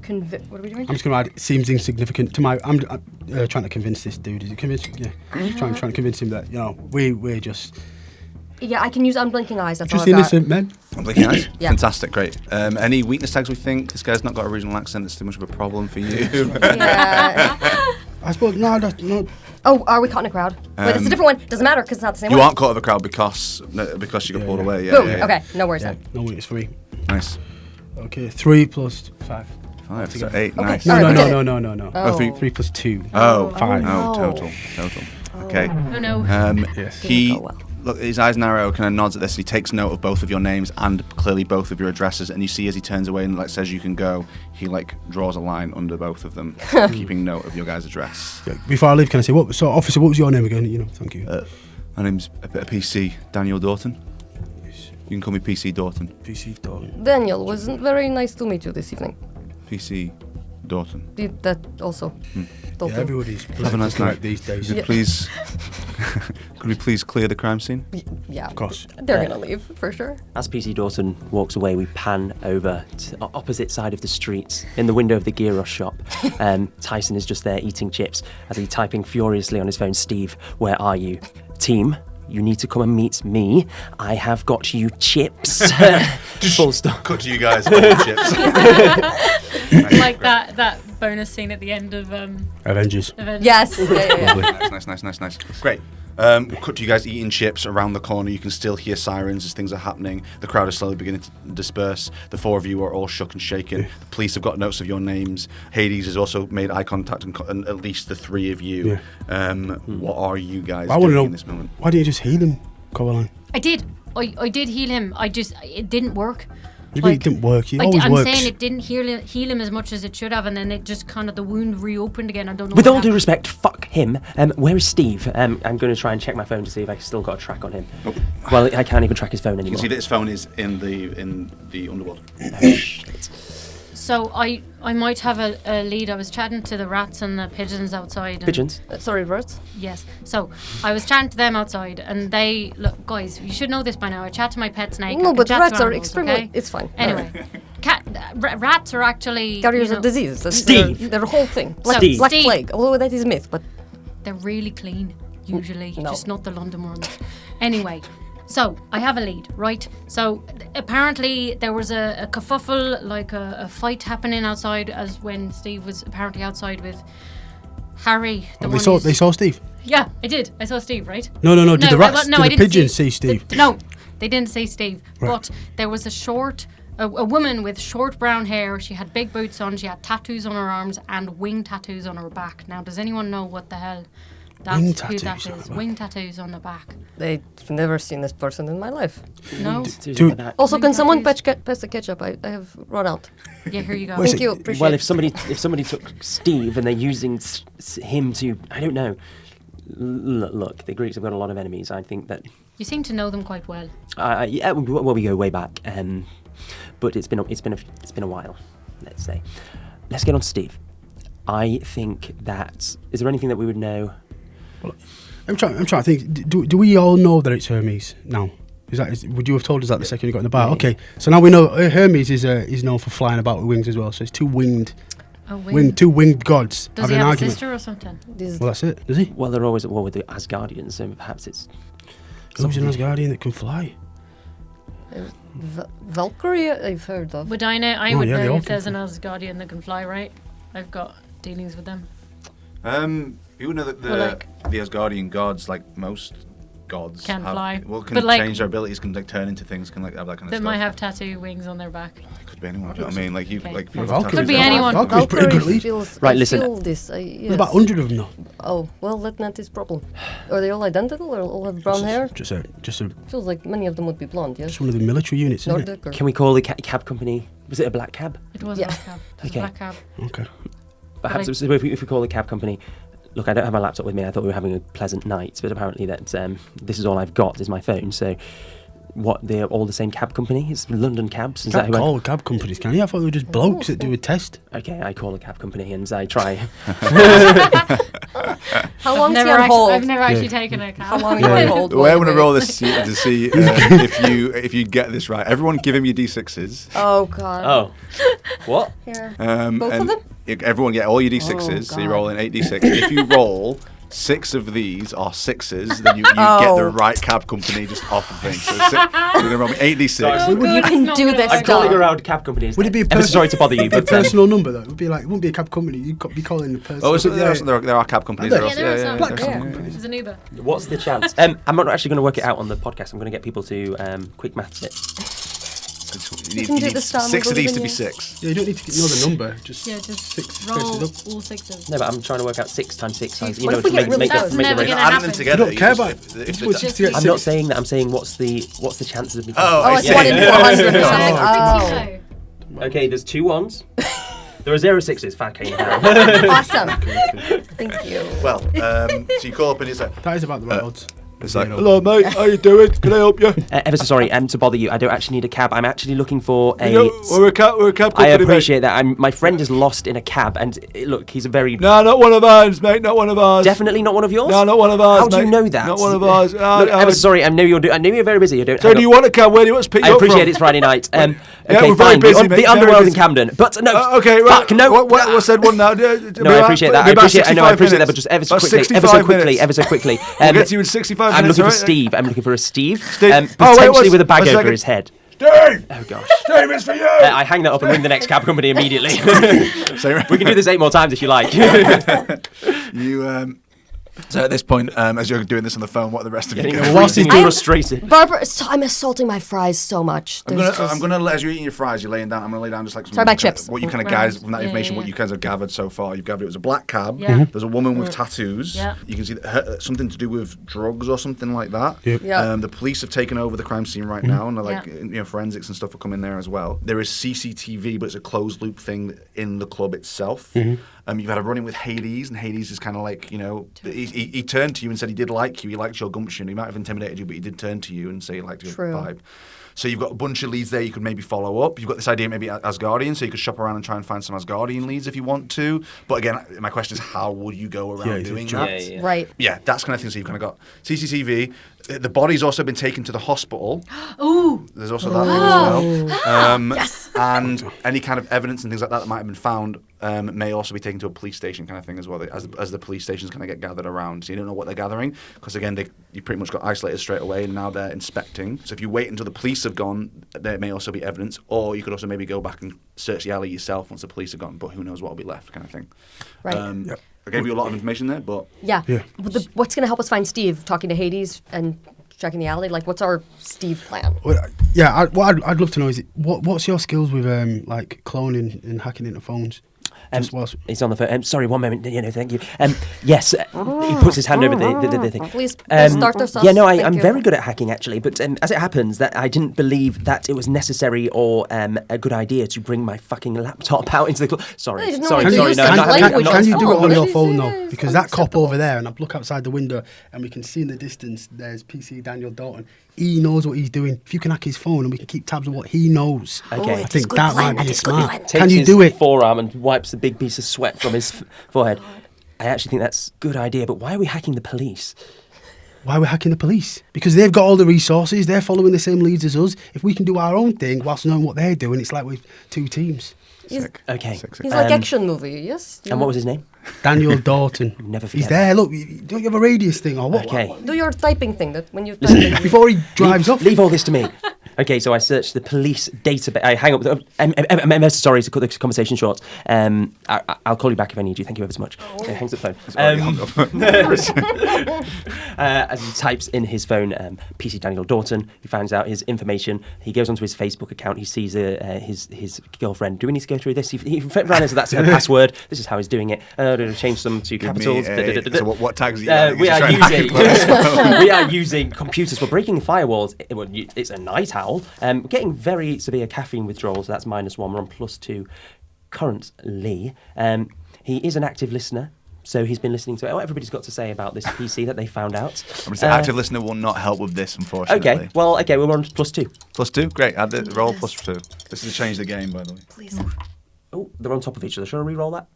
What are we doing? I'm just going to add. It seems insignificant to my. I'm trying to convince this dude. Is it convincing? Yeah. Trying to convince him that we're just. Yeah, I can use unblinking eyes. That's just all I've innocent got. men. Unblinking eyes. Yeah. Fantastic, great. Any weakness tags we think? This guy's not got a regional accent. It's too much of a problem for you. Yeah. I suppose no. Oh, are we caught in a crowd? Wait, it's a different one. Doesn't matter because it's not the same You one. aren't caught in a crowd because you got pulled away. Yeah. Boom. Okay, no worries then. No weakness for me. Nice. Okay, 3 plus 5. 5, so 8. Okay. Nice. All right, No. Oh. 3 plus 2. Oh, 5. Oh, no. total. Okay. Oh no. Yes. He go well. look, his eyes narrow, kind of nods at this, and he takes note of both of your names and clearly both of your addresses. And you see as he turns away and says you can go, he draws a line under both of them, keeping note of your guys' address. Yeah, before I leave, can I say officer? What was your name again? Thank you. My name's PC Daniel Dalton. You can call me PC Dalton. PC Dalton. Daniel, wasn't very nice to meet you this evening. PC Dalton. Did that also. Yeah, everybody's Have a nice night these days. Could we please clear the crime scene? Yeah, of course. They're gonna leave for sure. As PC Dalton walks away, we pan over to the opposite side of the street. In the window of the Gear Rush shop, Tyson is just there eating chips as he's typing furiously on his phone, "Steve, where are you? Team, you need to come and meet me. I have got you chips." Full stop. Cut to you guys. Chips. Like that bonus scene at the end of Avengers. Yes. Yeah. Nice. Great. Cut to you guys eating chips around the corner. You can still hear sirens as things are happening. The crowd is slowly beginning to disperse. The four of you are all shook and shaken. The police have got notes of your names. Hades has also made eye contact, and at least the three of you. Yeah. What are you guys I want to doing know, in this moment? why didn't you just heal him, Coraline? I did heal him. It didn't work. It didn't work. He always I'm works. saying it didn't heal him as much as it should have, and then it just kind of the wound reopened again. I don't know. With what all due happened. respect, fuck him. Where is Steve? I'm going to try and check my phone to see if I still got a track on him. Oh. Well, I can't even track his phone You anymore. can see that his phone is in the Underworld. So I might have a lead. I was chatting to the rats and the pigeons outside. And Pigeons? Sorry, rats. Yes. So I was chatting to them outside, and they look, guys. You should know this by now. I chat to my pet snake. I No, can but chat to rats are animals, extremely. okay? It's fine. Anyway, rats are actually Carriers you know, of disease. That's Steve. Their whole thing. Black, Steve. black Steve. plague. Although that is myth, but They're really clean, usually, No. just not the London ones. Anyway, so I have a lead, right? So apparently there was a kerfuffle, like a fight happening outside, as when Steve was apparently outside with Harry. The one They saw Steve. Yeah, I did. I saw Steve, right? No. Did the rats? no, did I the didn't pigeons see Steve? No, they didn't say Steve. Right. But there was a woman with short brown hair. She had big boots on. She had tattoos on her arms and wing tattoos on her back. Now, does anyone know what the hell Wing who tattoos that on is? the back? Wing tattoos on the back. they've never seen this person in my life. No? Dude. Also, Wing can someone tattoos. pass the ketchup? I have run out. Yeah, here you go. Where's Thank it? you. Appreciate Well, it. if somebody took Steve and they're using him to, I don't know. Look, the Greeks have got a lot of enemies. I think that You seem to know them quite well. yeah, well, we go way back, but it's been a while. Let's say. Let's get on to Steve. I think that is there anything that we would know? I'm trying to think. Do we all know that it's Hermes now? Would you have told us that the second you got in the bar? Yeah. Okay, so now we know Hermes is known for flying about with wings as well. So it's two winged gods Does he having an have a argument. sister or something? This Well, that's it. Does he? Well, they're always at war with the Asgardians, so perhaps it's. Who's an Asgardian that can fly? Valkyrie, I've heard of. Wedina, I Oh, would yeah, they know all if there's can an Asgardian that can fly, right? I've got dealings with them. You would know that Well, like- the Asgardian gods, like most gods, Can fly. Well, can But, like, change their abilities, can like turn into things, can like have that kind of That stuff. might have tattoo wings on their back. It could be anyone. Do you know what I mean? Like you, Okay. like Well, people have Valkyrie- Could be tattoos. anyone. Valkyrie's pretty good lead. feels. Right, I listen. feel this. There's about 100 of them though. Oh, well, that's not his problem. Are they all identical or all have brown hair? Just a Feels like many of them would be blonde, yes? just one of the military units, isn't it? Nordic or... Can we call the cab company? Was it a black cab? It was Yeah. a black cab. It was Okay. a black cab. Okay. Perhaps But if we call the cab company. Look, I don't have my laptop with me. I thought we were having a pleasant night, but apparently that this is all I've got is my phone. So, what? They're all the same cab company? It's London Cabs. Is that Can't who? call cab companies, can you? I thought they were just blokes that do a test. Okay, I call a cab company and I try. How long's he on hold? I've never actually Yeah. taken a cab. How long are you on hold? The way I want to Wait. roll this to see if you get this right. Everyone, give him your d6s. Oh, God. Oh, what? Here. and Both of them? Everyone get all your d6s. Oh, so you're God. rolling 8d6. If you roll 6 of these are 6s, then you get the Oh. right cab company just off of things. So you're gonna roll me 8d6. You can do this I'm calling stuff. around cab companies. Would it be a Ever so sorry to bother you, a but personal number though? It would be like it wouldn't be a cab company. You'd be calling the person. Oh, so yeah. there are cab companies. Yeah, There are- Yeah, there are some. Black there's cab some. companies. There's an Uber. what's the chance? I'm not actually going to work it out on the podcast. I'm going to get people to quick maths it. You can need, do you need the star 6 of these to moving be you. 6. Yeah, you don't need to know the number. Just Yeah, just 6 roll faces up. all 6s. No, but I'm trying to work out 6 times 6 times. What if we get really That's good? never the gonna rate. Adding them happen. together. You don't care just- about if It's the- what you get I'm six. not saying that. I'm saying what's the chances of me? Oh, Oh, I it's see. 1 in 400 or Oh, something. Oh. Okay, there's 2 1s. There are 0 6s. Fucking hell. Awesome. Thank you. Well, so you call up and it's like, That is about the right odds. it's like, You know. hello mate, how you doing? Can I help you? Ever so sorry to bother you. I don't actually need a cab. I'm actually looking for a. We're a cab company. I appreciate that. My friend is lost in a cab, and look, he's a very No, not one of ours, mate. Not one of ours. definitely not one of yours. No, not one of ours. How do you mate. know that? Not one of ours. Look, ever so sorry. I know you're very busy. So do you want a cab? Where do you want to pick you I up appreciate from? it's Friday night. Yeah, Okay, we're very fine. busy, the mate, very Underworld in busy. Camden. But no. Okay, right. Fuck, no. What's that one now? No, I appreciate that. I appreciate that, but just ever so quickly. We'll get to you in 65 I'm minutes. looking for alright? Steve. I'm looking for a Steve. Steve. Oh, wait, Potentially what's- with a bag one over second. his head. Steve! Oh gosh. Steve, it's for you! I hang that up and ring the next cab company immediately. So, We can do this 8 more times if you like. you So at this point, as you're doing this on the phone, what are the rest of you Getting going increasingly frustrated. Barbara, I'm assaulting my fries so much. I'm gonna let, as you're eating your fries, you're laying down. I'm gonna lay down just like some. Sorry, my chips. What you kind of guys from that information, what you guys have gathered so far. You've gathered it was a black cab. Yeah. There's a woman with tattoos. Yeah. You can see that something to do with drugs or something like that. Yep. Yeah. The police have taken over the crime scene right now, and they're like, forensics and stuff are coming there as well. There is CCTV, but it's a closed loop thing in the club itself. You've had a run-in with Hades, and Hades is kind of like, he turned to you and said he did like you. He liked your gumption. He might have intimidated you, but he did turn to you and say he liked your vibe. So you've got a bunch of leads there you could maybe follow up. You've got this idea maybe Asgardian, so you could shop around and try and find some Asgardian leads if you want to. But again, my question is, how would you go around doing that? Right. Yeah, that's kind of thing. So you've kind of got CCTV. The body's also been taken to the hospital. Ooh. There's also that thing as well. Yes. And any kind of evidence and things like that might have been found may also be taken to a police station kind of thing as well, as the police stations kind of get gathered around. So you don't know what they're gathering because, again, you pretty much got isolated straight away and now they're inspecting. So if you wait until the police have gone, there may also be evidence, or you could also maybe go back and search the alley yourself once the police have gone, but who knows what will be left kind of thing. Right. I gave you a lot of information there, but... Yeah. What's going to help us find Steve? Talking to Hades and checking the alley? Like, what's our Steve plan? What I'd love to know is, what's your skills with like cloning and hacking into phones? He's on the phone. Sorry, one moment. Thank you. Yes, he puts his hand over the thing. Please start us off. Yeah, no, I'm very good at hacking actually, but as it happens, that I didn't believe that it was necessary or a good idea to bring my fucking laptop out into the club. Sorry. Can Oh, you do it on your phone though? Because that cop over there, and I look outside the window, and we can see in the distance there's PC Daniel Dalton. He knows what he's doing. If you can hack his phone and we can keep tabs on what he knows, Okay. I think that might be smart. Can Takes you his do it? forearm and wipes a big piece of sweat from his forehead. I actually think that's a good idea, but why are we hacking the police? Why we're hacking the police? Because they've got all the resources. They're following the same leads as us. If we can do our own thing whilst knowing what they're doing, it's like we're two teams. Okay. He's like action movie, yes? And what was his name? Daniel Dalton. Never forget. He's there. Look, don't you have a radius thing or what? Okay. Do your typing thing that when you type Before he drives off. Leave all this to me. Okay, so I searched the police database. I hang up. I'm sorry to cut the conversation short. I'll call you back if I need you. Thank you ever so much. Okay, hangs up the phone. As he types in his phone, PC Daniel Dalton, he finds out his information. He goes onto his Facebook account. He sees his girlfriend. Do we need to go through this? He realizes that's her password. This is how he's doing it. Change them to capitals. So what tags we are using computers. We're breaking firewalls. It's a night owl. Getting very severe caffeine withdrawals. So that's -1. We're on +2 currently. He is an active listener. So he's been listening to what everybody's got to say about this PC that they found out. Active listener will not help with this, unfortunately. Okay, we're on +2. +2? Great, add the roll +2. This is to change the game, by the way. Please. Oh, they're on top of each other. Shall I re-roll that?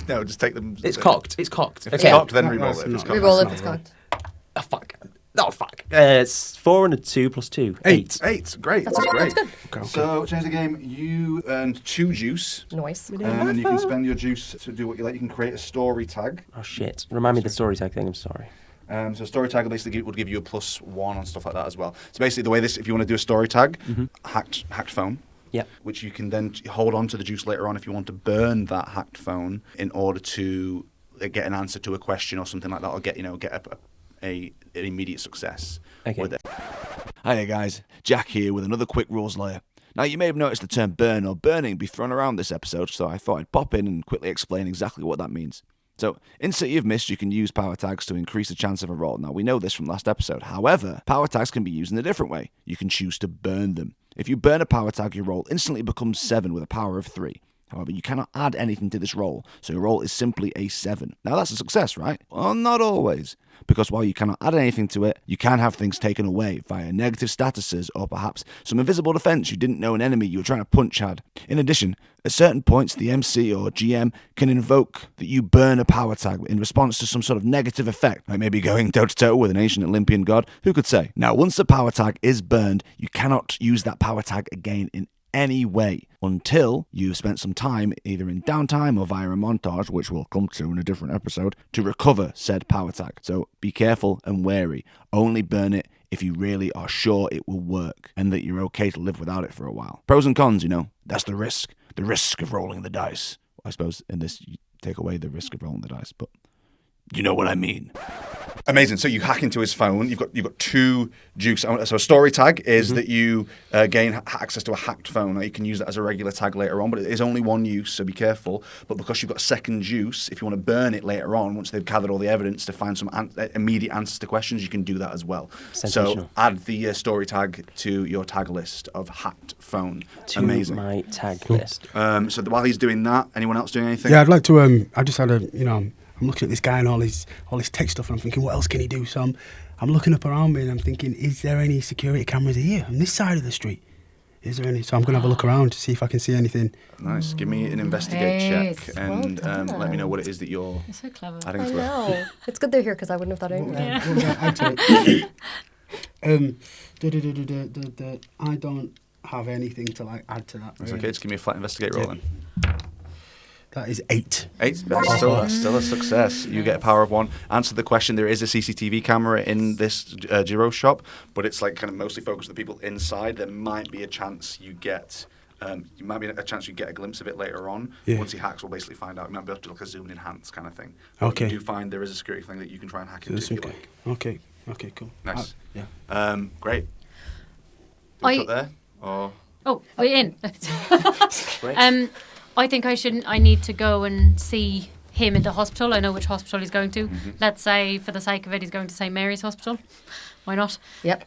No, just take them. It's cocked. It's cocked. If it's cocked, then re-roll it. If it's cocked, Re-roll it if it's cocked. Oh, fuck. Oh, fuck. It's 4 and a 2 +2. 8. 8. Great. That's great. That's good. Okay. So, change the game. You earned 2 juice. Nice. And you can spend your juice to do what you like. You can create a story tag. Oh, shit. Remind me the story tag thing. I'm sorry. So story tag basically would give you a +1 on stuff like that as well. So basically the way this, if you want to do a story tag, hacked phone. Yeah. Which you can then hold on to the juice later on if you want to burn that hacked phone in order to get an answer to a question or something like that, or get an immediate success. Okay. With it. Hiya guys, Jack here with another quick rules layer. Now you may have noticed the term burn or burning be thrown around this episode, so I thought I'd pop in and quickly explain exactly what that means. So, in City of Mist, you can use power tags to increase the chance of a roll. Now, we know this from last episode. However, power tags can be used in a different way. You can choose to burn them. If you burn a power tag, your roll instantly becomes 7 with a power of 3. However, you cannot add anything to this roll, so your roll is simply a 7. Now, that's a success, right? Well, not always. Because while you cannot add anything to it, you can have things taken away via negative statuses or perhaps some invisible defense you didn't know an enemy you were trying to punch had. In addition, at certain points, the MC or GM can invoke that you burn a power tag in response to some sort of negative effect, like maybe going toe-to-toe with an ancient Olympian god, who could say? Now, once the power tag is burned, you cannot use that power tag again in any way until you've spent some time either in downtime or via a montage, which we'll come to in a different episode, to recover said power tag. So be careful and wary. Only burn it if you really are sure it will work and that you're okay to live without it for a while. Pros and cons, that's the risk of rolling the dice. I suppose in this you take away the risk of rolling the dice, but You know what I mean. Amazing. So you hack into his phone. You've got 2 jukes. So a story tag is that you gain access to a hacked phone. Now you can use that as a regular tag later on, but it is only one use, so be careful. But because you've got a second use, if you want to burn it later on, once they've gathered all the evidence to find some immediate answers to questions, you can do that as well. So add the story tag to your tag list of hacked phone. Amazing. My tag list. So while he's doing that, anyone else doing anything? Yeah, I'd like to. I just had I'm looking at this guy and all his tech stuff, and I'm thinking, what else can he do? So I'm looking up around me, and I'm thinking, is there any security cameras here on this side of the street? Is there any? So I'm going to have a look around to see if I can see anything. Nice. Give me an investigate check, and Well let me know what it is that you're You're so clever. adding I to it. know. It's good they're here because I wouldn't have thought anything. I don't have anything to add to that. It's really. okay. Just give me a flat investigate roll then. That is 8. 8. That's still a success. You get a power of 1. Answer the question. There is a CCTV camera in this Giro shop, but it's like kind of mostly focused on the people inside. There might be a chance you get. You get a glimpse of it later on. Yeah. Once he hacks, we'll basically find out. You might be able to do like a zoom and enhance kind of thing. Okay. But you do find there is a security thing that you can try and hack into if you like. Okay, cool. Nice. Yeah. Great. I- Cut there? Or Oh, we're in. Great. I think I need to go and see him in the hospital. I know which hospital he's going to. Let's say, for the sake of it, he's going to St. Mary's Hospital. Why not? Yep.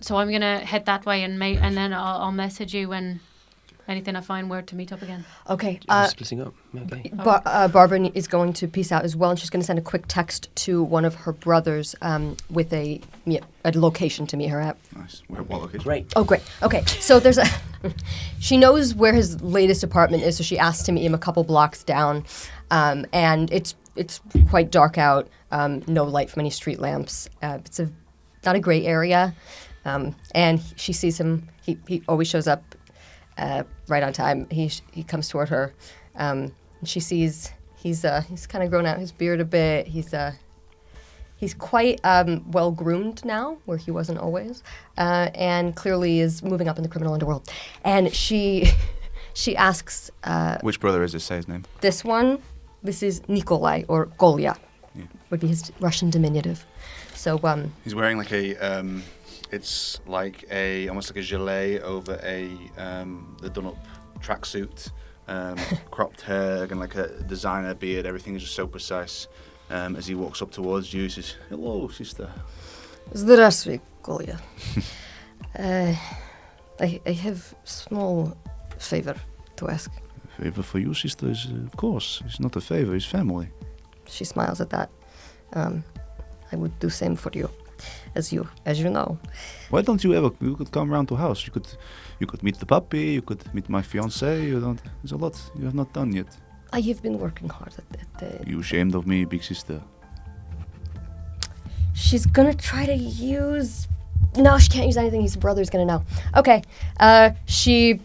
So I'm going to head that way, and then I'll message you when anything I find where to meet up again. Okay. Splitting up. Okay. Barbara is going to peace out as well, and she's going to send a quick text to one of her brothers with a location to meet her at. nice. What location? Great. Oh, great. Okay, so there's a... she knows where his latest apartment is, so she asked to meet him a couple blocks down. And it's quite dark out, no light from any street lamps. It's not a great area. And she sees him, he always shows up right on time. He comes toward her. She sees he's kind of grown out his beard a bit. He's quite well groomed now, where he wasn't always, and clearly is moving up in the criminal underworld. And she asks, Which brother is this? Say his name. this one, this is Nikolai, or Golya, would be his Russian diminutive. So He's wearing like a, it's like almost like a gilet over the done-up tracksuit, cropped hair, and like a designer beard. Everything is just so precise. As he walks up towards you, he says, "Hello, sister." Здравствуй, Golya. I have small favor to ask. Favor for you, sister, is of course. It's not a favor, it's family. She smiles at that. I would do same for you, as you know. Why don't you could come round to house. You could meet the puppy, you could meet my fiancée. There's a lot you have not done yet. I have been working hard at it. You ashamed of me, big sister? She's gonna try to use... No, she can't use anything. His brother's gonna know. Okay, she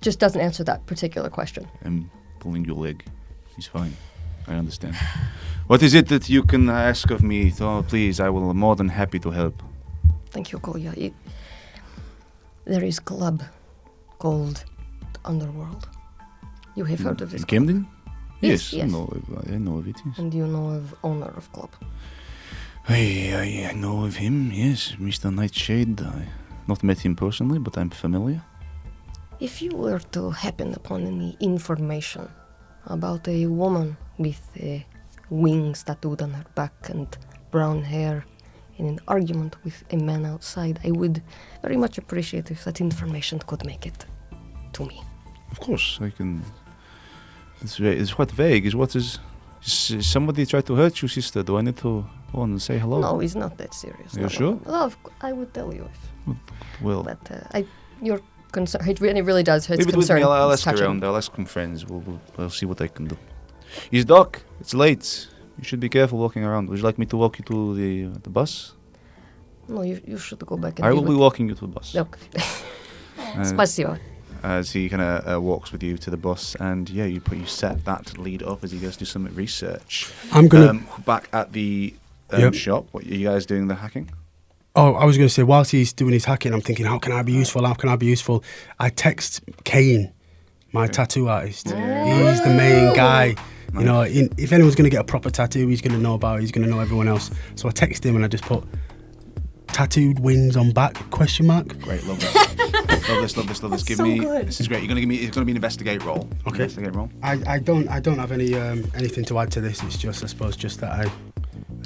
just doesn't answer that particular question. I'm pulling your leg. He's fine. I understand. What is it that you can ask of me? Oh, please, I will be more than happy to help. Thank you, Golya. There is club called Underworld. You have heard of this In club? Camden? Yes, I yes. know of it, yes. And you know of owner of club? I know of him, yes, Mr. Nightshade. I not met him personally, but I'm familiar. If you were to happen upon any information about a woman with wings tattooed on her back and brown hair in an argument with a man outside, I would very much appreciate if that information could make it to me. Of course, I can. It's quite vague. Is somebody tried to hurt you, sister? Do I need to go and say hello? No, it's not that serious. You No, sure? No. Well, I would tell you if. Well, But your concern, it really does. His leave it with concern me. I'll is ask touching. around. I'll ask some friends. We'll see what I can do. It's dark. It's late. You should be careful walking around. Would you like me to walk you to the bus? No, you should go back and I will be with... walking you to the bus. Okay. Spasibo. As he kind of walks with you to the bus, and yeah, you set that lead up as he goes do some research. I'm gonna... back at the shop. What are you guys doing? The hacking? Oh, I was going to say, whilst he's doing his hacking, I'm thinking, how can I be useful? How can I be useful? I text Kane, my tattoo artist. He's the main guy. You know, if anyone's going to get a proper tattoo, he's going to know about it. He's going to know everyone else. So I text him and I just put tattooed wings on back ? Great, love that. love this. Give so me. good. This is great. You're gonna give me. It's gonna be an investigate roll. Okay. Investigate roll. I don't have any anything to add to this. It's just, I suppose, just that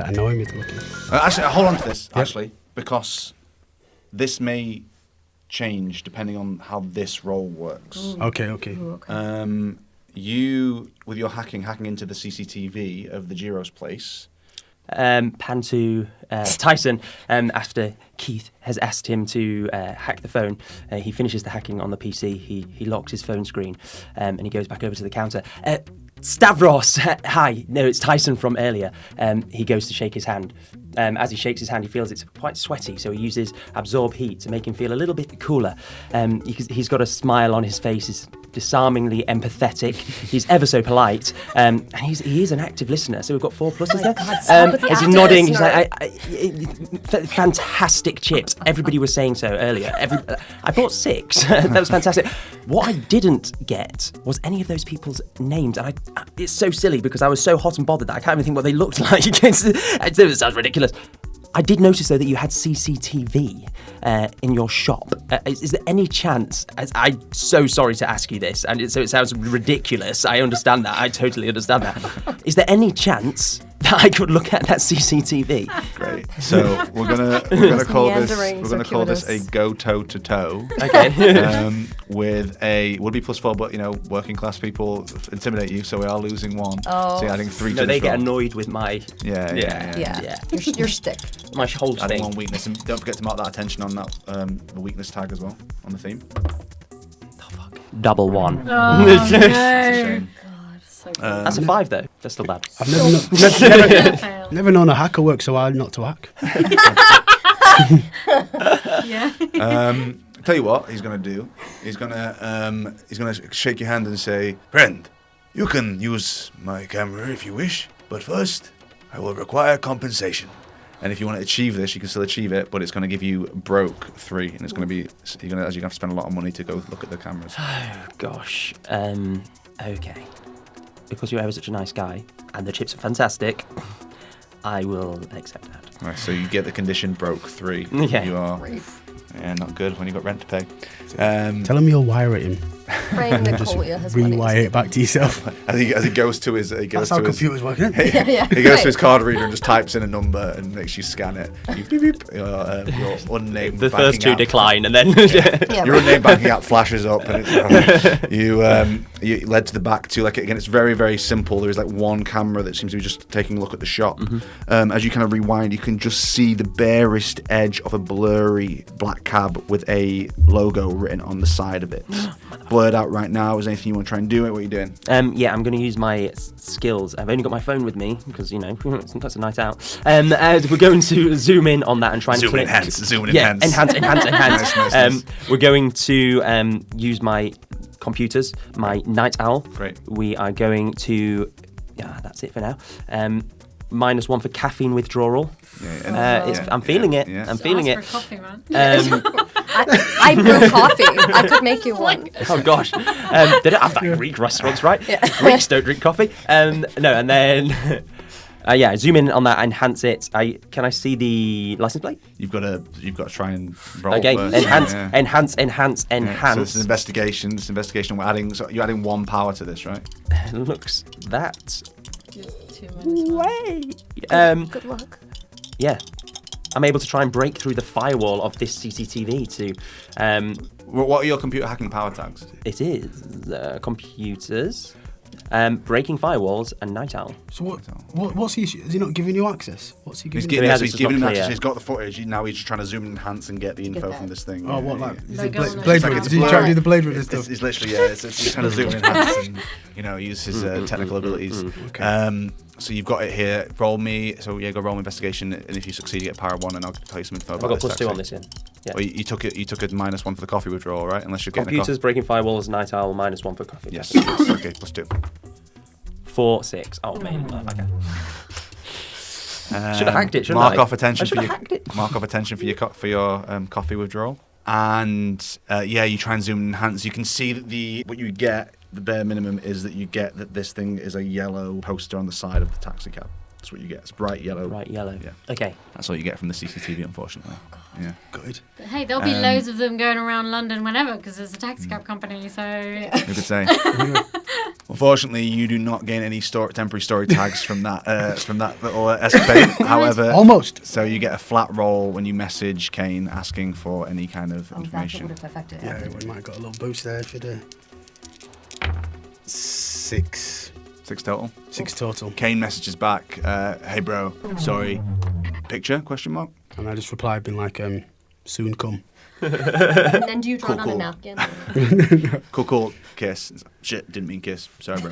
I know him. He's looking. Actually, hold on to this. Actually, because this may change depending on how this roll works. Okay. Ooh, okay. You, with your hacking into the CCTV of the Giro's place. Pan to Tyson, after Keith has asked him to hack the phone, he finishes the hacking on the PC, he locks his phone screen, and he goes back over to the counter. Stavros, hi. No, it's Tyson from earlier. He goes to shake his hand. As he shakes his hand, he feels it's quite sweaty, so he uses absorb heat to make him feel a little bit cooler. He's got a smile on his face. He's disarmingly empathetic. He's ever so polite, and he is an active listener. So we've got 4 pluses there. As he's nodding, he's like, "Fantastic chips." Everybody was saying so earlier. I bought 6. That was fantastic. What I didn't get was any of those people's names, and it's so silly because I was so hot and bothered that I can't even think what they looked like. It sounds ridiculous. I did notice though that you had CCTV in your shop. Is there any chance? I'm so sorry to ask you this, and so it sounds ridiculous. I understand that. I totally understand that. Is there any chance that I could look at that CCTV? Great. So we're gonna call this a go toe to toe. Okay. With a would be +4, but working class people intimidate you, so we are losing 1. Oh. So you're adding 3 to No, this they get roll. annoyed with my Yeah. Your stick. my whole Adding thing. 1 weakness, and don't forget to mark that attention on that the weakness tag as well on the theme. Double 1. Oh, It's a no. shame. So good. That's a 5 though. That's still bad. I've Fail. never known a hacker work so hard not to hack. Yeah. Tell you what he's gonna do. He's gonna shake your hand and say, "Friend, you can use my camera if you wish, but first I will require compensation." And if you want to achieve this, you can still achieve it, but it's going to give you broke 3, and it's going to be you're going to have to spend a lot of money to go look at the cameras. Oh gosh. Okay. Because you're ever such a nice guy and the chips are fantastic, I will accept that. Right, so you get the condition broke 3. Yeah. You are not good when you've got rent to pay. Tell him you'll wire it in. Praying that Just Collier has money. rewire it back to yourself. As he goes to his That's how computers work, isn't it? Yeah. he goes to his card reader and just types in a number and makes you scan it. You beep, beep, your unnamed The banking first 2 app. decline and then Yeah, Your right. unnamed banking app flashes up, and you led to the back to again. It's very, very simple. There is one camera that seems to be just taking a look at the shop. Mm-hmm. As you kind of rewind, you can just see the barest edge of a blurry black cab with a logo written on the side of it. Blurred out right now. Is there anything you want to try and do? What are you doing? Yeah, I'm going to use my skills. I've only got my phone with me because that's a night out. We're going to zoom in on that and try and Zoom and click. enhance, zoom and yeah, enhance. enhance. Nice. We're going to use my computers, my night owl. Great. We are going to. Yeah, that's it for now. -1 for caffeine withdrawal. I'm feeling it. yeah. I'm feeling Ask it. for coffee, man. I brew coffee. I could make you one. Oh gosh, they don't have that in Greek restaurants, right? Greeks don't drink coffee. No, and then zoom in on that, enhance it. Can I see the license plate? You've got to try and roll. Okay, first. enhance. So this is investigation. You're adding 1 power to this, right? Looks that 2 minus 1. way. Good luck. Yeah, I'm able to try and break through the firewall of this CCTV to. What are your computer hacking power tags? It is computers, breaking firewalls, and night owl. So what's he? Is he not giving you access? What's he He's giving giving, you? It's giving him not access. clear. He's got the footage. Now he's just trying to zoom and enhance and get the info from this thing. Oh, what like? Is They it go on a Blade track. Runner? Did he try to do the Blade Runner stuff? It's literally he's trying to zoom and enhance and use his technical abilities. Okay. So you've got it here. Roll me. So go roll me investigation, and if you succeed, you get power 1, and I'll tell you some info I've about got this. +2 on this, yeah. Yeah. Well, you took it. You took a -1 for the coffee withdrawal, right? Unless you're getting Computers, breaking firewalls, night owl, -1 for coffee. Yes. Okay. +2. 4, 6. Oh man, okay. Should have hacked it, shouldn't mark I? off attention I should have hacked it. Mark off attention for your coffee withdrawal, and you try and zoom and enhance. You can see that what you get the bare minimum is that you get that this thing is a yellow poster on the side of the taxi cab. That's what you get. It's bright yellow. Bright yellow. Yeah. Okay. That's all you get from the CCTV, unfortunately. Yeah. Good. But hey, there'll be loads of them going around London whenever because there's a taxi cab company. So Who could say? Unfortunately, you do not gain any temporary story tags from that little escapade. However, Almost. so you get a flat roll when you message Kane asking for any kind of Oh, that's what information. would have affected it. Yeah, we might have got a little boost there. Should have. 6. 6 total. 6 total. Kane messages back, "Hey bro, sorry. Picture? Question mark. And I just replied, being like, soon come. And then do you draw Cool, on a cool. napkin? Cool. Kiss. Shit, didn't mean kiss. Sorry, bro."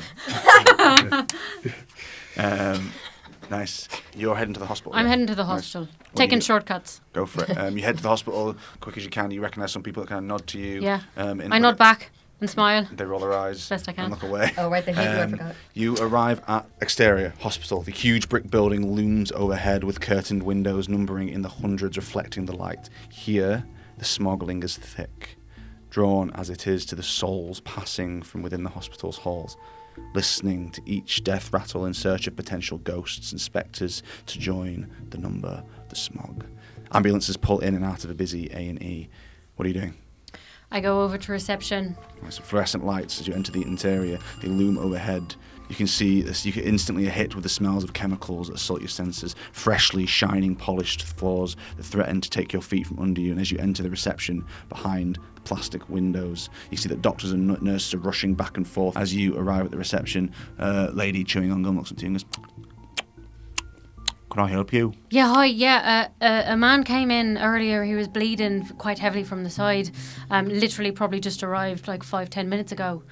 Nice. You're heading to the hospital. I'm yeah? heading to the Nice. hospital, What do taking you- shortcuts. Go for it. You head to the hospital quick as you can. You recognise some people that kind of nod to you. Yeah. In I nod back and smile. They roll their eyes. Best I can. And look away. Oh, right, they hate you, I forgot. You arrive at exterior hospital. The huge brick building looms overhead with curtained windows numbering in the hundreds reflecting the light. Here, the smog lingers thick, drawn as it is to the souls passing from within the hospital's halls, listening to each death rattle in search of potential ghosts and spectres to join the number, the smog. Ambulances pull in and out of a busy A&E. What are you doing? I go over to reception. Some fluorescent lights as you enter the interior. They loom overhead. You can see this. You get instantly hit with the smells of chemicals that assault your senses. Freshly shining, polished floors that threaten to take your feet from under you. And as you enter the reception, behind the plastic windows, you see that doctors and nurses are rushing back and forth. As you arrive at the reception, lady chewing on gum looks up to you and goes, "Can I help you?" Yeah, hi. Yeah, a man came in earlier. He was bleeding quite heavily from the side. Literally, probably just arrived like 5-10 minutes ago.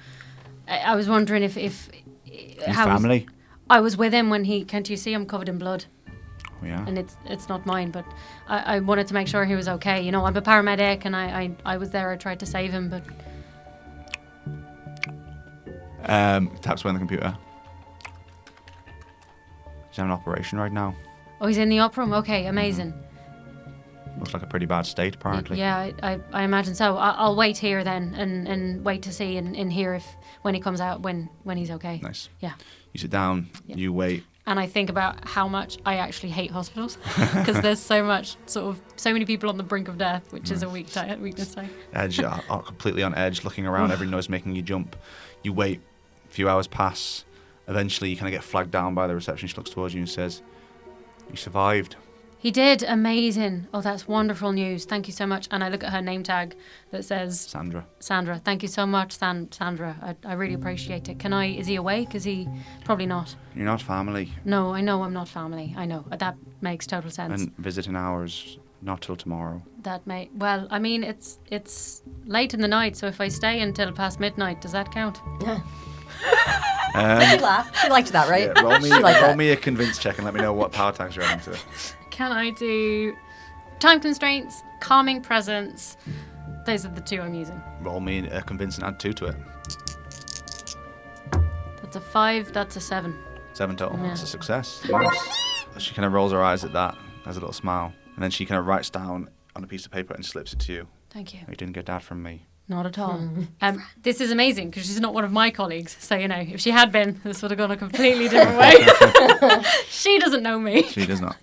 I was wondering if Family? I was with him when he. Can't you see? I'm covered in blood, Oh, yeah. and it's not mine. But I wanted to make sure he was okay. You know, I'm a paramedic, and I was there. I tried to save him, but Taps away on the computer. He's in an operation right now. oh, he's in the op room. Okay, amazing. Looks like a pretty bad state, apparently. Yeah, I imagine so. I'll wait here then, and wait to see and hear if when he comes out when he's okay. Nice. Yeah. You sit down, Yeah. you wait. And I think about how much I actually hate hospitals because there's so many people on the brink of death, which is a weakness. Edge, are completely on edge, looking around, every noise making you jump. You wait, a few hours pass. Eventually, you kind of get flagged down by the receptionist. She looks towards you and says, "You survived." He did amazing. Oh, that's wonderful news. Thank you so much. And I look at her name tag that says Sandra. Sandra. Thank you so much, Sandra. I really appreciate it. Is he awake? Is he probably not? You're not family. No, I know I'm not family. I know that makes total sense. And visiting hours, not till tomorrow. Well, I mean, it's late in the night, so if I stay until past midnight, does that count? She laughed. She liked that, right? Yeah, roll me, She liked roll that. me a convince check and let me know what power tags you're adding to it. Can I do time constraints, calming presence? Those are the two I'm using. Roll me a convince and add 2 to it. That's a 5, that's a 7. 7 total. Yeah. That's a success. Nice. She kind of rolls her eyes at that, has a little smile, and then she kind of writes down on a piece of paper and slips it to you. Thank you. You didn't get that from me. Not at all. This is amazing because she's not one of my colleagues. So, you know, if she had been, this would have gone a completely different way. She doesn't know me. She does not.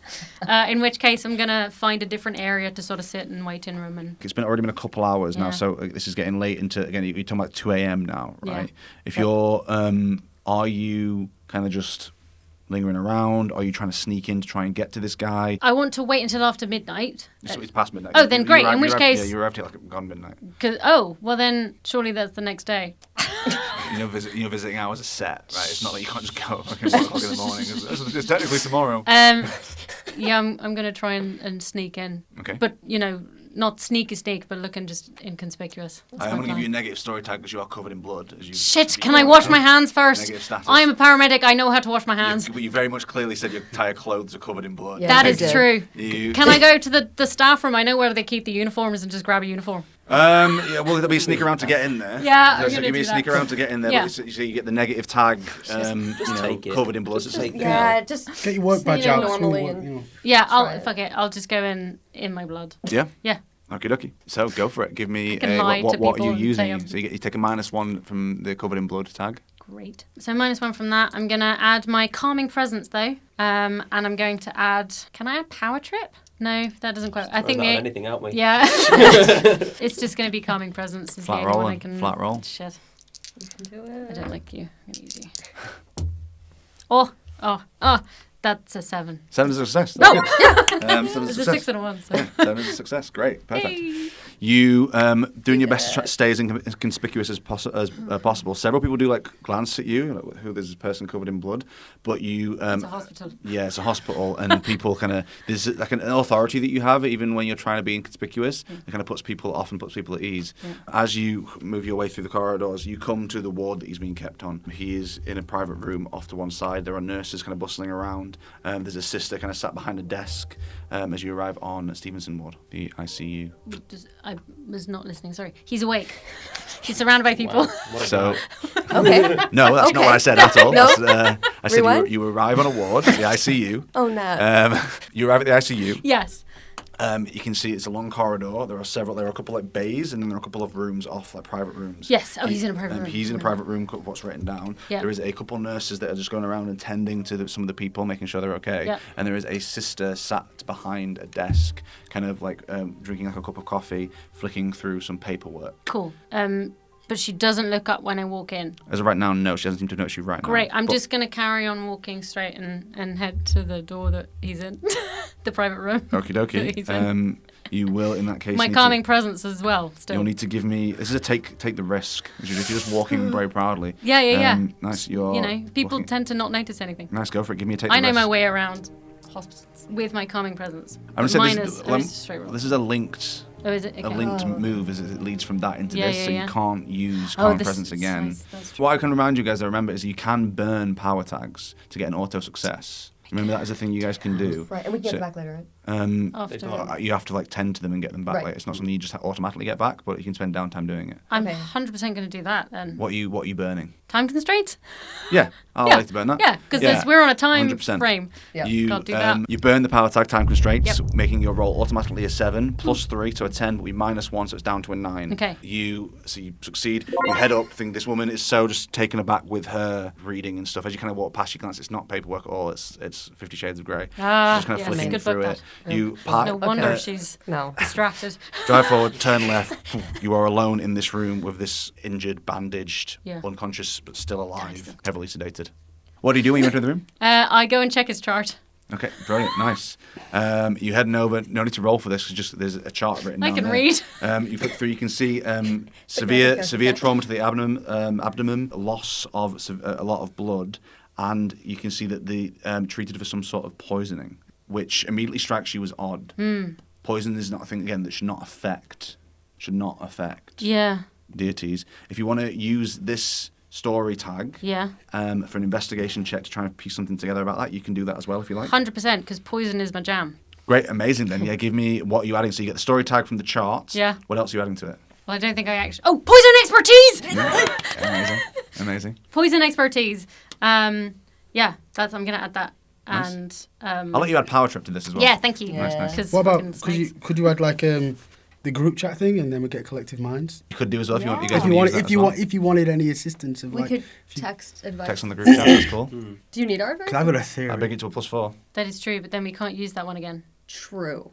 In which case, I'm going to find a different area to sort of sit and wait in room. And It's already been a couple hours now, Yeah. so this is getting late into, again, you're talking about 2 a.m. now, right? Yeah. If you're, are you kind of just lingering around? Are you trying to sneak in to try and get to this guy? I want to wait until after midnight. It's past midnight. Oh, then great, in which case- Yeah, you arrived at like gone midnight. Well, then surely that's the next day. Your visiting hours are set, right? It's not like you can't just go at fucking 1 o'clock in the morning. It's technically tomorrow. Yeah, I'm going to try and sneak in. Okay. But, you know, not sneak, but looking just inconspicuous. That's I'm my going to give plan. you a negative story tag because you are covered in blood. Shit, can I wash my hands first? Negative status. I'm a paramedic, I know how to wash my hands. But you very much clearly said your entire clothes are covered in blood. Yeah. That I is did. true. You- Can I go to the staff room? I know where they keep the uniforms and just grab a uniform. Yeah, well, there'll be a sneak around to get in there. Yeah, I'm so gonna give me a do sneak that. around to get in there. Yeah. But so you get the negative tag, take it. covered in blood. So take Yeah, just Get your work badge sneak in out. normally you and- know. Yeah, Try it. fuck it. I'll just go in my blood. Yeah. Yeah. Okie dokie. So go for it. Give me can lie to what are people you and using? say I'm- So you take a -1 from the covered in blood tag. Great. So -1 from that. I'm going to add my calming presence, though. And I'm going to add... Can I add power trip? No, that doesn't quite... I think Throw that on anything, aren't we? Yeah. It's just going to be calming presence. Is Flat the only one rolling. I can... Flat roll. Shit. You can do it. I don't like you. I'm going to use you. Oh. That's a 7. 7 is a success. No! That's good. 7 is a It's a success. 6 and a 1. So. 7 is a success. Great. Perfect. Hey. You doing your best to stay as inconspicuous as possible. Several people do like glance at you, like, who there's a person covered in blood, but you. It's a hospital. Yeah, it's a hospital, and people kind of there's like an authority that you have, even when you're trying to be inconspicuous. It kind of puts people off and puts people at ease. Yeah. As you move your way through the corridors, you come to the ward that he's being kept on. He is in a private room off to one side. There are nurses kind of bustling around. There's a sister kind of sat behind a desk as you arrive on Stevenson ward, the ICU. I was not listening, sorry. He's awake. He's surrounded by people. Wow, what a So, guy. Okay. no, that's not what I said at all. No. I said Rewind? you arrive on a ward, the ICU. Oh, no. You arrive at the ICU. Yes. You can see it's a long corridor. There are a couple like bays, and then there are a couple of rooms off, like private rooms. Yes. Oh, he's in a private room. He's in a private room. What's written down. Yeah. There is a couple nurses that are just going around and tending to some of the people, making sure they're okay. Yeah. And there is a sister sat behind a desk, kind of like drinking like a cup of coffee, flicking through some paperwork. Cool. But she doesn't look up when I walk in. As of right now, no, she doesn't seem to notice you right now. Great. I'm But- just going to carry on walking straight and head to the door that he's in. The private room. Okie that he's in. dokie. You will, in that case, My need calming presence as well, still. You'll need to give me. This is a take the risk. You're just walking very proudly. Yeah. Nice. You're. You know, people walking. tend to not notice anything. Nice. Go for it. Give me a take. I the know risk. my way around hospitals with my calming presence. I'm But gonna mine say is this, straight roll. this is a linked. Oh, is it? A Okay. linked move as it leads from that into Yeah, this, yeah, so yeah. you can't use Oh, calm this presence is again. nice, that's true. What I can remind you guys to remember is you can burn power tags to get an auto success. Remember that is a thing you guys can do. Right, and we can get So- it back later, right? After. You have to like tend to them and get them back. Right. Like, it's not something you just automatically get back, but you can spend downtime doing it. I'm Okay. 100% going to do that then. What are you burning? Time constraints? Yeah, I'll Yeah. like to burn that. Yeah, because we're on a time 100%. frame. Yeah. You, Can't do that. you burn the power tag time constraints, Yep. making your roll automatically a 7, plus 3, so a 10, but we -1, so it's down to a 9. Okay. You succeed. You head up, think this woman is so just taken aback with her reading and stuff. As you kind of walk past, you glance, it's not paperwork at all, it's 50 Shades of Grey. Ah, She's just kind of yes, flicking good through book it. that. You No wonder uh, she's No. distracted. drive forward, turn left. You are alone in this room with this injured, bandaged, Yeah. unconscious, but still alive, heavily sedated. What do you do when you enter the room? I go and check his chart. Okay, brilliant, nice. You heading over. No need to roll for this. Just there's a chart written. I down can there. read. You flick through. You can see severe trauma to the abdomen, loss of a lot of blood, and you can see that the treated for some sort of poisoning, which immediately strikes you as odd. Poison is not a thing again that should not affect. Yeah. Deities. If you want to use this story tag Yeah. for an investigation check to try and piece something together about that, you can do that as well if you like. 100%, because poison is my jam. Great, amazing then. Yeah, give me what you're adding. So you get the story tag from the charts. Yeah. What else are you adding to it? Well, I don't think I actually... Oh, poison expertise! Amazing. Poison expertise. Yeah, I'm going to add that. Nice. And... I'll let you add power trip to this as well. Yeah, thank you. Nice, nice. 'Cause What about fucking snakes. could you add like the group chat thing and then we get collective minds? You could do as well if you want. You guys If you want want, to use if that you as well. want, if you wanted any assistance of We like, could if you- text advice. Text on the group chat. That's cool. Do you need our advice? 'cause I've got a theory. I bring it to a +4. That is true, but then we can't use that one again. True.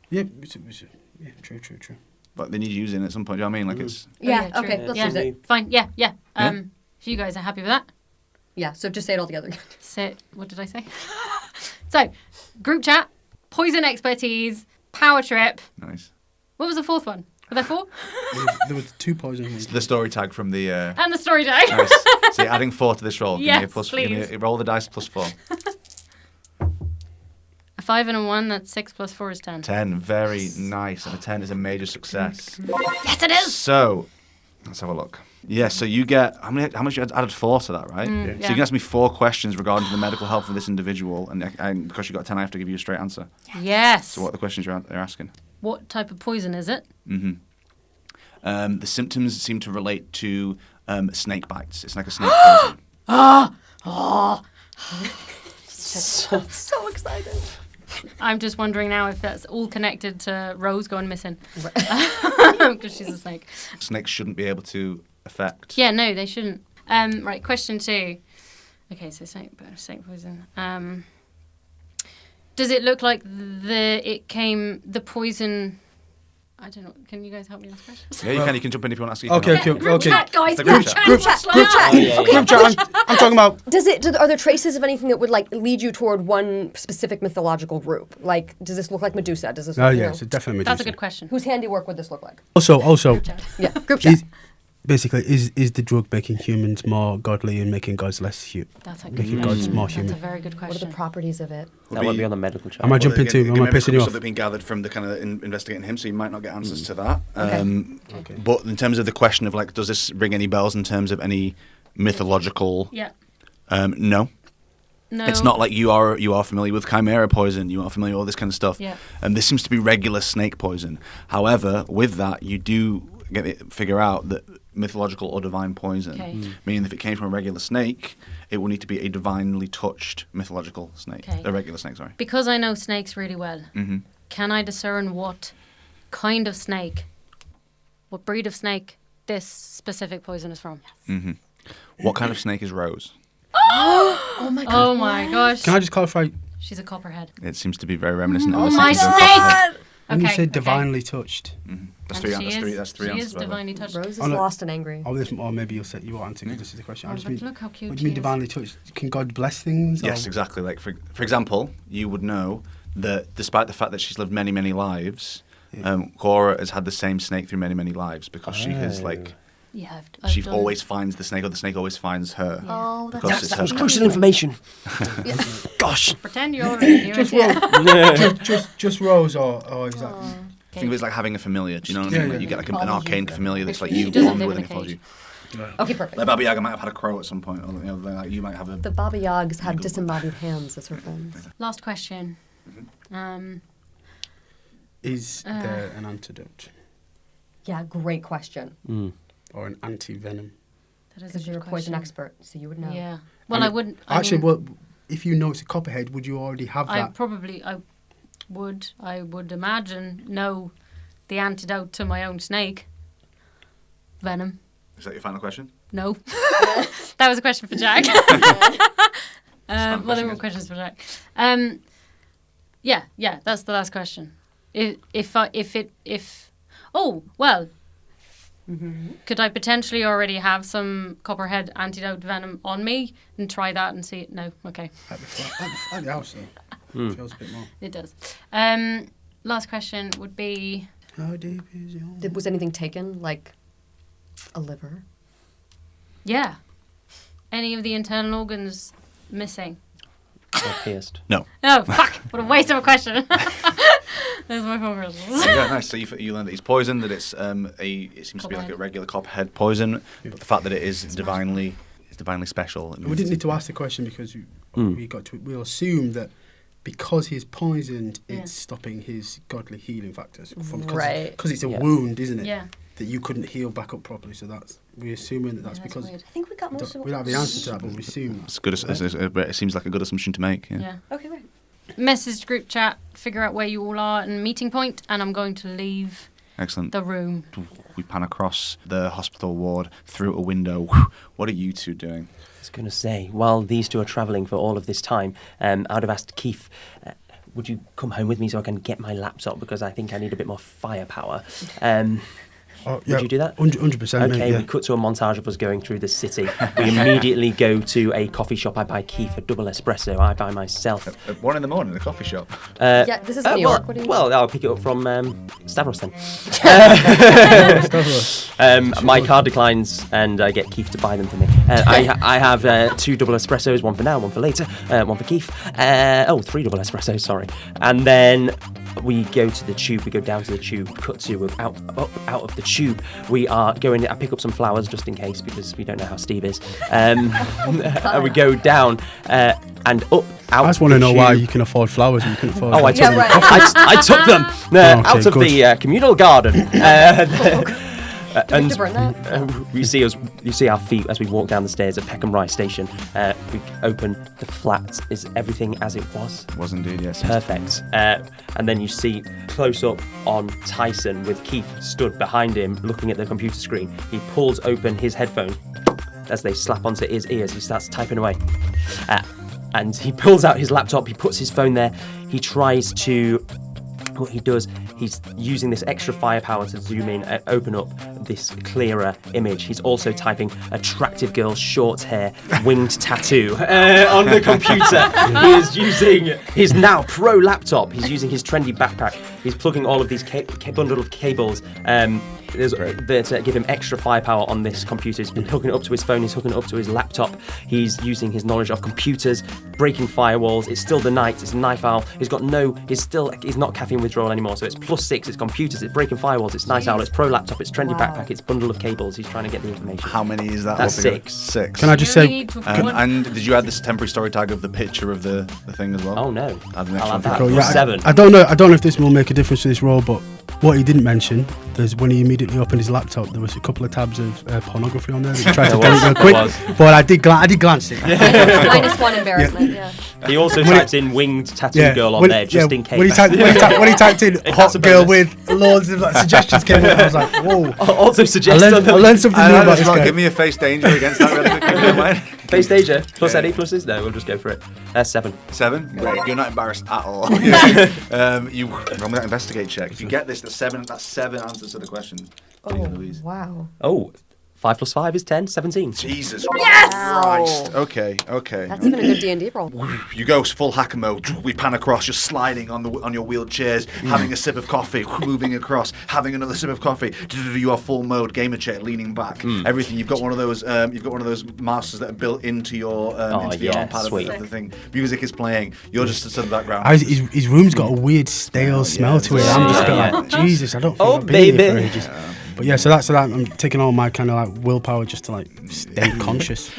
Yeah, true. But they need using it at some point. Do you know what I mean? Like it's. Yeah, true. okay, let's Yeah. use it. Fine, yeah. Yeah? If you guys are happy with that, Yeah, so just say it all together. what did I say? So, group chat, poison expertise, power trip. Nice. What was the fourth one? Were there 4? There was 2 poison ones. The story tag from the. And the story tag. Nice. So you're adding 4 to this roll. Yes, give me a please. Give me roll the dice +4. A 5 and a 1, that's 6 plus 4 is 10. 10. Very nice. And a 10 is a major success. Yes, it is! So, let's have a look. Yeah, so you get how much you added 4 to that, right? So yeah. you can ask me 4 questions regarding the medical health of this individual, and because you got 10, I have to give you a straight answer. Yes. So what are the questions you're asking? What type of poison is it? The symptoms seem to relate to snake bites. It's like a snake poison. So excited. I'm just wondering now if that's all connected to Rose going missing. Because she's a snake. Snakes shouldn't be able to affect. Yeah, no, they shouldn't. Right, question 2. Okay, so snake poison. Does it look like the poison... I don't know. Can you guys help me with questions? Yeah, you can jump in if you want to ask. Okay. Group chat, guys. The Group group chat. Group chat. I'm talking about. Are there traces of anything that would like lead you toward one specific mythological group? Like, does this look like Medusa? Does this? Oh look, yeah, it's definitely Medusa. That's a good question. Whose handiwork would this look like? Also, Yeah, group chat. basically, is the drug making humans more godly and making gods less human? That's a good Making question. gods more That's a human. very good What are question. the properties of it? That would be on the medical chart. Am I jumping too? Am I pissing you off? That have been gathered from the kind of investigating him, so you might not get answers to that. Okay. But in terms of the question of like, does this ring any bells in terms of any mythological? Yeah. No. No. It's not like you are familiar with chimera poison, you are familiar with all this kind of stuff. Yeah. And this seems to be regular snake poison. However, with that, you do figure out that mythological or divine poison, Okay. meaning if it came from a regular snake, it will need to be a divinely touched mythological snake. Okay. A regular snake, sorry. Because I know snakes really well, can I discern what kind of snake, what breed of snake this specific poison is from? What kind of snake is Rose? Oh my god. Oh my gosh. Can I just clarify? She's a copperhead. It seems to be very reminiscent of Oh a my snake. snake! When you Okay, say okay. divinely touched, That's And three. That's three She answers. is by the way. divinely touched. Rose is Oh, no. lost and angry. or maybe you'll say you want to. This is the question. I Oh, just but mean, look how cute what do she you mean is. divinely touched? Can God bless things? Yes, or- exactly. Like for example, you would know that despite the fact that she's lived many, many lives, Corra has had the same snake through many, many lives because she has like Yeah, she done- always finds the snake, or the snake always finds her. Oh, Because that's it's That was her- crucial information. Gosh. Pretend you already knew Just it. just Rose, or is that? Think of it as like having a familiar. Do you know what I Yeah, mean? Like yeah. you get like an arcane familiar that's like She you doesn't born live with in and a it follows cage. you. Okay, perfect. Like Baba Yaga might have had a crow at some point, or like you might have a. The Baba Yagas have disembodied hands as her friends. Last question. Is there an antidote Yeah, great question. or an anti-venom? That is Because a you're good a poison question. expert, so you would know. Yeah. Well, I wouldn't. Actually, mean, well, if you know it's a copperhead, would you already have I that? probably I would imagine know the antidote to my own snake. Venom. Is that your final question? No. That was a question for Jack. Well, there were questions for Jack. Yeah, that's the last question. Could I potentially already have some copperhead antidote venom on me and try that and see it? No, okay, At the house, though. Feels a bit more. it does. Last question would be, How deep is your... Was anything taken, like a liver? yeah, any of the internal organs missing? Or pierced. No. Oh, fuck! What a waste of a question. There's my phone questions. Yeah, nice. So you learned that he's poisoned. That it's it seems to be like a regular copperhead poison, but the fact that it is divinely special. We didn't need to ask the question because we'll assume that because he's poisoned, it's stopping his godly healing factors. Right. Because it's a Yeah. wound, isn't it? Yeah. That you couldn't heal back up properly. So we're assuming that that's Yeah, that's because... weird. I think we got most of We don't have the answer to that, but we assume. It's good. It seems like a good assumption to make. Yeah. Yeah. Okay, right. Message group chat, figure out where you all are and meeting point, and I'm going to leave Excellent. the room. We pan across the hospital ward through a window. What are you two doing? I was going to say, while these two are travelling for all of this time, I would have asked Keef, would you come home with me so I can get my laptop, because I think I need a bit more firepower. Would you do that? 100%. Okay, mate, yeah. we cut to a montage of us going through the city. We immediately go to a coffee shop. I buy Keef a double espresso. I buy myself. At 1 a.m, in a coffee shop. Yeah, this is New York. What do you well, I'll pick it up from Stavros then. My card declines, and I get Keef to buy them for me. I have 2 double espressos, one for now, one for later, one for Keef. 3 double espressos, sorry. And then we go to the tube. We go down to the tube. Cut to out of the tube. We are going. I pick up some flowers just in case, because we don't know how Steve is. And we go down and up. Out I just want to the know why tube. you can afford flowers and you can afford... Oh, I took them. I took them okay, out of good. the communal garden. Do we have to burn that? You see our feet as we walk down the stairs at Peckham Rye Station. We open the flat. Is everything as it was? Was indeed, yes. Perfect. And then you see close up on Tyson with Keef stood behind him looking at the computer screen. He pulls open his headphone. As they slap onto his ears, he starts typing away. And he pulls out his laptop, he puts his phone there, he tries to... What he does, he's using this extra firepower to zoom in and open up this clearer image. He's also typing attractive girl, short hair, winged tattoo on the computer. He is using his now pro laptop. He's using his trendy backpack. He's plugging all of these bundle of cables to give him extra firepower on this computer. He's been hooking it up to his phone, he's hooking it up to his laptop. He's using his knowledge of computers, breaking firewalls. It's still the night, it's a night owl. He's not caffeine withdrawal anymore, so it's +6, it's computers, it's breaking firewalls, it's night owl, it's pro laptop, it's trendy backpack, it's bundle of cables. He's trying to get the information. How many is that? That's altogether? 6. 6. Can I just say... And did you add this temporary story tag of the picture of the thing as well? Oh no. Add the next I'll one add that. for Cool, yeah, 7. I don't know if this will make a difference to this role, but what he didn't mention, there's when he immediately opened his laptop, there was a couple of tabs of pornography on there that he tried to delete real quick. But I did glance at it. -1 embarrassment, yeah. He also types in winged tattoo girl on there just in case. When he typed in hot girl with loads of suggestions came up, I was like, whoa. Also suggest I learned something new about this guy. Give me a face danger against that really quick, if you don't mind. Face danger plus any pluses? No, we'll just go for it. 7. 7? Great. You're not embarrassed at all. You run with that investigate check. If you get this, that's 7 answers to the question. Oh, wow. Oh, 5 + 5 is 10, 17. Jesus Yes! Christ. Okay. That's even a good D&D roll. You go full hacker mode. We pan across. You're sliding on your wheeled chairs, having a sip of coffee, moving across, having another sip of coffee. You are full mode gamer chair, leaning back. Everything. You've got one of those. Masters that are built into your arm pad of the thing. Music is playing. You're just stood in the background. His room's got a weird stale smell to it. I'm just a bit like, Jesus, I don't think I've been here for ages. But yeah, so that's that. I'm taking all my kind of like willpower just to like stay conscious.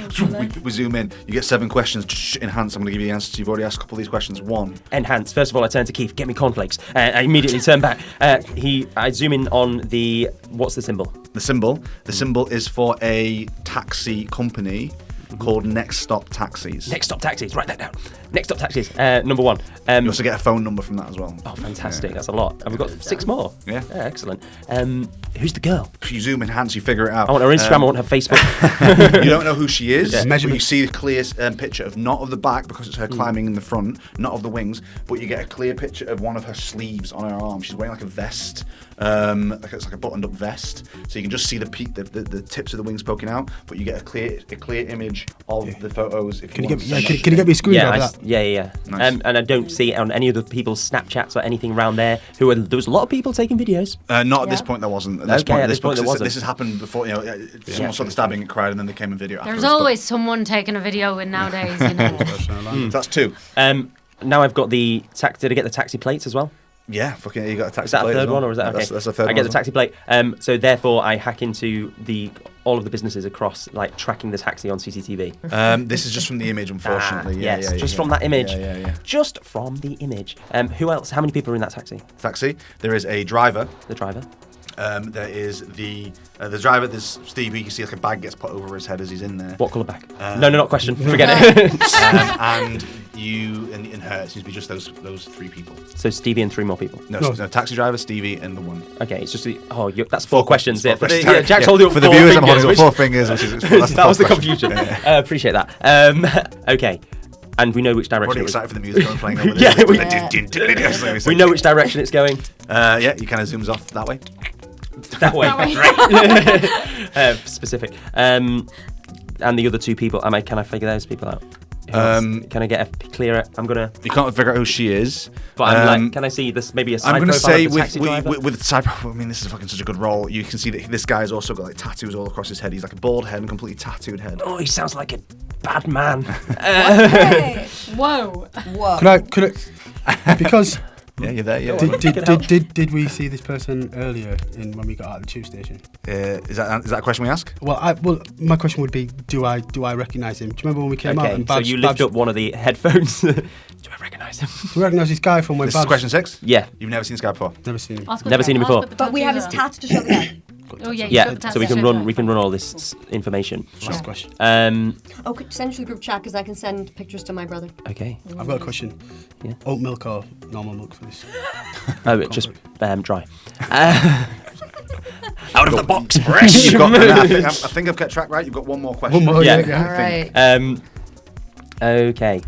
We zoom in. You get 7 questions. Enhance. I'm going to give you the answers. You've already asked a couple of these questions. 1. Enhance. First of all, I turn to Keef. Get me cornflakes. I immediately turn back. I zoom in on the. What's the symbol? The symbol is for a taxi company called Next Stop Taxis. Next Stop Taxis. Write that down. Next Stop Taxis. Number 1. You also get a phone number from that as well. Oh, fantastic. Yeah. That's a lot. And we've got 6 more. Yeah. Excellent. Who's the girl? You zoom enhance, you figure it out. I want her Instagram, I want her Facebook. You don't know who she is. Yeah. But you see a clear picture of not of the back because it's her climbing in the front, not of the wings, but you get a clear picture of one of her sleeves on her arm. She's wearing like a vest. It's like a buttoned up vest, so you can just see the tips of the wings poking out, but you get a clear image of the photos. Can you get me a screen grab of that? Yeah. Nice. And I don't see it on any of the people's Snapchats or anything around there. There was a lot of people taking videos. Not at this point. There wasn't. At this point, there wasn't. This has happened before. Someone saw the stabbing and cried, and then they came and video. There's always someone taking a video in nowadays. That's 2. Now I've got the did I get the taxi plates as well? Yeah, fucking. You got a taxi. Is that plate a third well. one, or is that okay? That's a third one. I get the taxi plate. So therefore, I hack into all of the businesses across, like tracking the taxi on CCTV. This is just from the image, unfortunately. From that image. Yeah. Just from the image. Who else? How many people are in that taxi? Taxi. There is a driver. The driver. There is the driver. There's Steve. You can see like a bag gets put over his head as he's in there. What colour bag? No, not question. Forget it. And you and her. It seems to be just those 3 people. So Stevie and 3 more people. No, taxi driver, Stevie, and the one. Okay, it's just that's 4 questions. Four questions. Jack's holding up for the 4 viewers. fingers, I'm holding up 4 fingers. That was the confusion. Appreciate that. Okay. And we know which direction. I'm excited for the music I'm playing over there. We know which direction it's going. You kind of zooms off that way. That way. Specific. And the other 2 people. Can I figure those people out? Can I get a clearer? You can't figure out who she is. But I'm can I see this? Maybe a side I'm going to profile say of the taxi driver? with side profile. I mean, this is fucking such a good role. You can see that this guy's also got like tattoos all across his head. He's like a bald head and completely tattooed head. Oh, he sounds like a bad man. Whoa. Could I? Because. Yeah, you're there. Yeah. Did we see this person earlier when we got out of the tube station? Is that a question we ask? Well, my question would be, do I recognise him? Do you remember when we came out? And Babs, so you lift up one of the headphones. Do I recognise him? Do you recognise this guy from when This Babs? is question 6. Yeah. You've never seen this guy before. Never seen him. Never seen him before. But we have his tats to show the guy. got Oh, yeah, tabs. you Yeah, got the tabs, so we yeah, can sure, run. sure. We can run all this information. Last question. Oh, could send to the group chat because I can send pictures to my brother. Okay. I've got a question. Yeah. Oat milk or normal milk for this? Oh, it just dry. Out of the box, fresh. You've got, I think I've kept track right. You've got one more question. One more, Yeah. yeah. All right. Okay.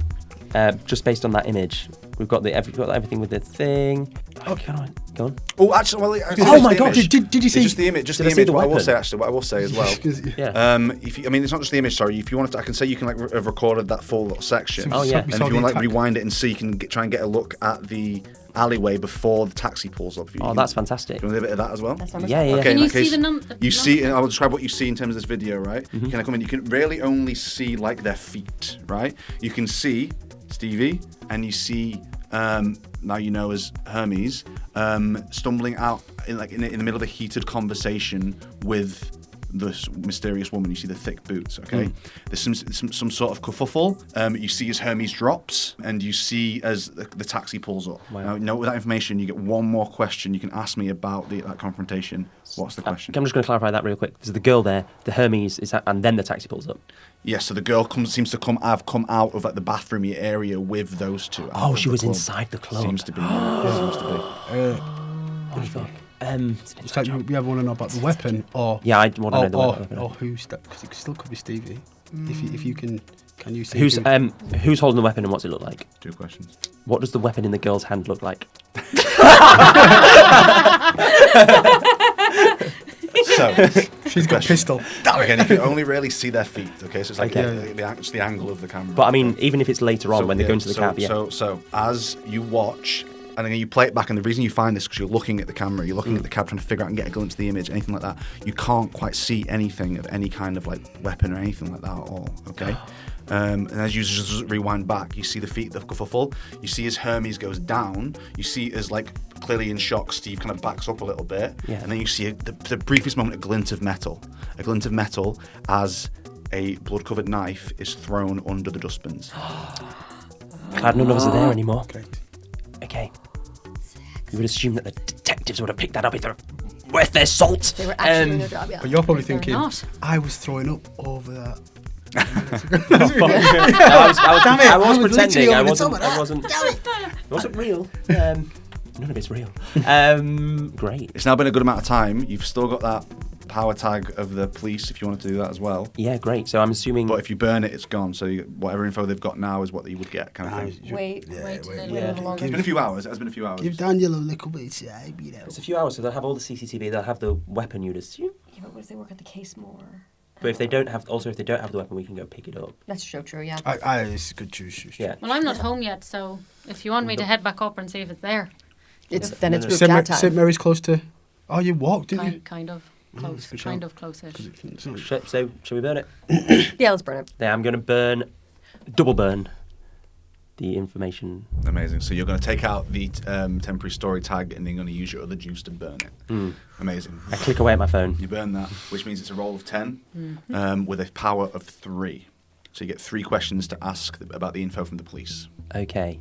Just based on that image, we've got everything with the thing. Okay, go on. Oh, actually, well, Oh my God! Did you see? It's just the image. Just Did the I see image. the What I will weapon? say, actually, what I will say as well. Yeah. I mean, it's not just the image. Sorry, if you wanted to, I can say you can like have recorded that full little section. Oh, yeah. And if you want to like rewind it and see, you can try and get a look at the alleyway before the taxi pulls up. Oh, that's fantastic. Do you want a bit of that as well? That's Yeah, yeah. Okay, Can in you that case, see the you see, and I'll describe what you see in terms of this video, right? Can I come in? You can really only see like their feet, right? You can see Stevie, and you see now you know as Hermes stumbling out in the middle of a heated conversation with this mysterious woman. You see the thick boots. Okay, there's some sort of kerfuffle. You see as Hermes drops, and you see as the taxi pulls up. Wow. Now, with that information, you get one more question you can ask me about that confrontation. What's the question? I'm just going to clarify that real quick. There's the girl there, the Hermes, and then the taxi pulls up. Yes, so the girl seems to have come out of like the bathroomy area with those two. Oh, out she of the was club. inside the club. Seems to be. Seems to be. Oh, fuck. So you ever want to know about the weapon, or Yeah, I want to know the weapon. or who's that? Because it still could be Stevie. If you can you see Who's who- who's holding the weapon and what's it look like? 2 questions. What does the weapon in the girl's hand look like? So She's got a pistol. again, you can only really see their feet. Okay, so it's like Okay. it's the angle of the camera. But I mean, even if it's later on So, when they yeah, go into the cab, yeah. So as you watch, and then you play it back, and the reason you find this is because you're looking at the camera, you're looking at the cab, trying to figure out and get a glimpse of the image, anything like that. You can't quite see anything of any kind of like weapon or anything like that at all. Okay. And as you just rewind back, you see the feet, the kerfuffle. You see as Hermes goes down. You see as like clearly in shock, Steve kind of backs up a little bit, Yeah. and then you see the briefest moment, a glint of metal as a blood-covered knife is thrown under the dustbins. Glad none of us are there anymore. Okay. Okay. You would assume that the detectives would have picked that up if they're worth their salt. They were actually doing their job, yeah. But you're probably They're thinking, not. I was throwing up over that. No, I was pretending. literally I over the wasn't. top of I wasn't. It wasn't real. None of it's real. Great. It's now been a good amount of time. You've still got that power tag of the police if you want to do that as well. Yeah, great. So I'm assuming. But if you burn it, it's gone. So whatever info they've got now is what you would get, kind of thing. Wait Yeah, a wait. little Yeah. longer. It's been a few hours. It has been a few hours. Give Daniel a little bit of time, you know. It's a few hours, so they'll have all the CCTV. They'll have the weapon. You'd assume. Yeah, but what if they work at the case more? But if they don't have, the weapon, we can go pick it up. That's so true, yeah. It's good choose. Yeah. Well, I'm not home yet, so if you want me to head back up and see if it's there, It's group St. chat time. St. Mary's close to. Oh, you walked, didn't you? kind of close, good kind shout. of close-ish. So shall we burn it? Yeah, let's burn it. Yeah, I'm going to double burn the information. Amazing. So you're going to take out the temporary story tag and then you're going to use your other juice to burn it. Amazing. I click away at my phone. You burn that, which means it's a roll of 10 with a power of 3. So you get 3 questions to ask about the info from the police. Okay.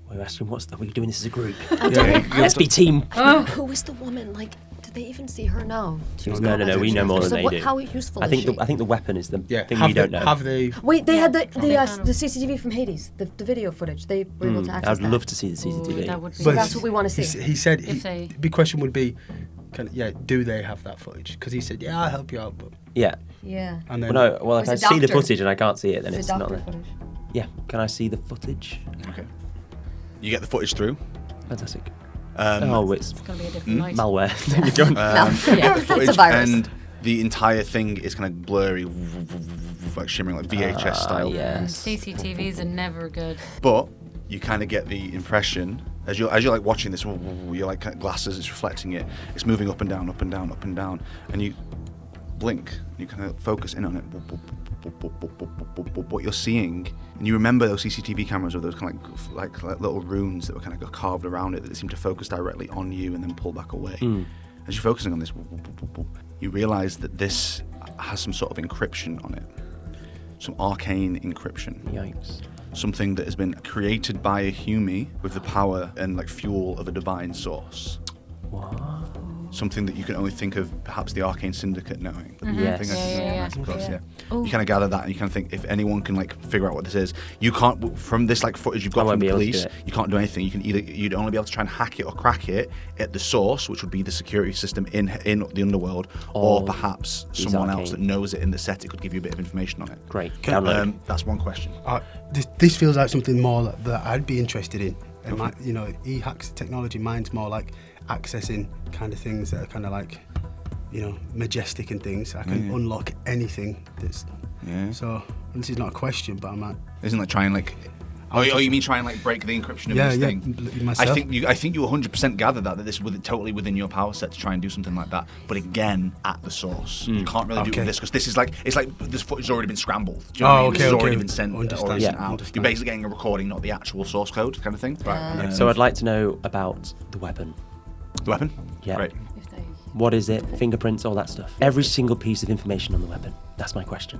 We're asking, are we doing this as a group? Yeah, Let's be team. Who is the woman? Like, did they even see her now? No, we know more than So they what, do. how useful I is think she? I think the weapon is the Yeah. thing have we don't they, know. Have they? Wait, they had the kind of. CCTV from Hades, the video footage. They were able to access I'd that. love to see the CCTV. That would be. But that's what we want to see. He said. If they- The big question would be, do they have that footage? Because he said, yeah, I'll help you out, but Yeah. Yeah. and then Well, no. Well, if It's I a see the doctor. footage and I can't see it, then It's it's a not doctor there. footage. Yeah. Can I see the footage? Okay. You get the footage through. Fantastic. Um, It's It's going to be a different night. malware. There you go. Yeah, it's a footage, virus. and the entire thing is kind of blurry, like shimmering, like VHS style. Yes. CCTVs are never good. But you kind of get the impression as you're like watching this, you're like kind of glasses, it's reflecting it, it's moving up and down, up and down, up and down, and you blink, you kind of focus in on it. What you're seeing, and you remember those CCTV cameras with those kind of like little runes that were kind of carved around it that seemed to focus directly on you and then pull back away. As you're focusing on this, you realise that this has some sort of encryption on it, some arcane encryption. Yikes. Something that has been created by a Humi with the power and like fuel of a divine source. What? something that you can only think of perhaps the Arcane Syndicate knowing. Yes. I think Yeah. that's close, yeah. Oh. You kind of gather that, and you kind of think if anyone can like figure out what this is, you can't from this like footage you've got won't from be the able to do police. it. You can't do anything. You can you'd only be able to try and hack it or crack it at the source, which would be the security system in the Underworld, or perhaps someone else that knows it in the set. It could give you a bit of information on it. Great. Download. That's one question. This feels like something more that I'd be interested in. And he hacks technology. Mine's more like accessing kind of things that are kind of like, majestic and things. I can unlock anything that's. Yeah. So this is not a question, but I'm like. Isn't like trying like. Oh, you mean try and like break the encryption of this thing? Myself. I think you 100% gather that this is totally within your power set to try and do something like that. But again, at the source, you can't really do it with this because this is like this footage has already been scrambled. Do you know what I mean? This has already been sent out. You're basically getting a recording, not the actual source code, kind of thing. Right. So I'd like to know about the weapon. The weapon? Yeah. Right. What is it? Fingerprints, all that stuff. Every single piece of information on the weapon. That's my question.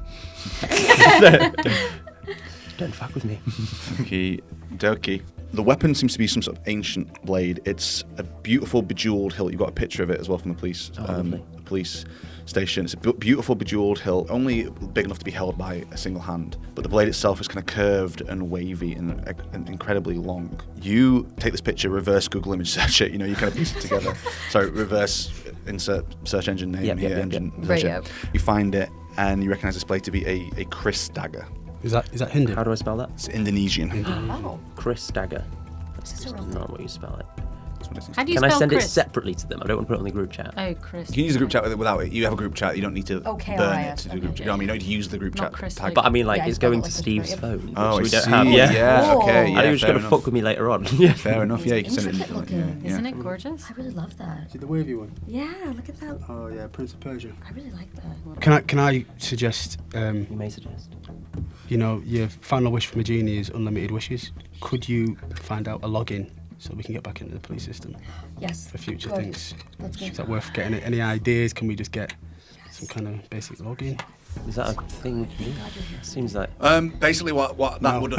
Don't fuck with me. Okie dokie. The weapon seems to be some sort of ancient blade. It's a beautiful bejeweled hilt. You've got a picture of it as well from the police station. It's a beautiful bejeweled hilt, only big enough to be held by a single hand. But the blade itself is kind of curved and wavy and incredibly long. You take this picture, reverse Google image search it. You kind of piece it together. Sorry, reverse insert search engine name engine. Right, yeah. You find it and you recognise this blade to be a Chris dagger. Is that Hindu? How do I spell that? It's Indonesian. Oh. Chris dagger. That's not what you spell it. How do you Can I spell send Chris? it separately to them? I don't want to put it on the group chat. Oh, Chris. You can use the group chat without it. You have a group chat. You don't need to Okay, burn alright, it to do okay. group chat. You know what I mean? You don't need to use the group Not chat Chris, tag. like- But I mean, like, Yeah, it's I spelled going it to like Steve's this, phone, Oh, which we I don't see. have. Yeah, Cool. okay. I Yeah, think you're just fair going to enough. fuck with me later on. Fair enough. Yeah, you can send it. Intricate looking. Isn't it gorgeous? I really love that. Is it the wavy one? Yeah, look at that. Oh yeah, Prince of Persia. I really like that. Can I suggest? You may suggest. Your final wish from a genie is unlimited wishes. Could you find out a login so we can get back into the police system Yes. for future Good. things? That's good. Is that worth getting? Any ideas? Can we just get some kind of basic login? Is that a thing we can do? Seems like. Basically, what that No. would.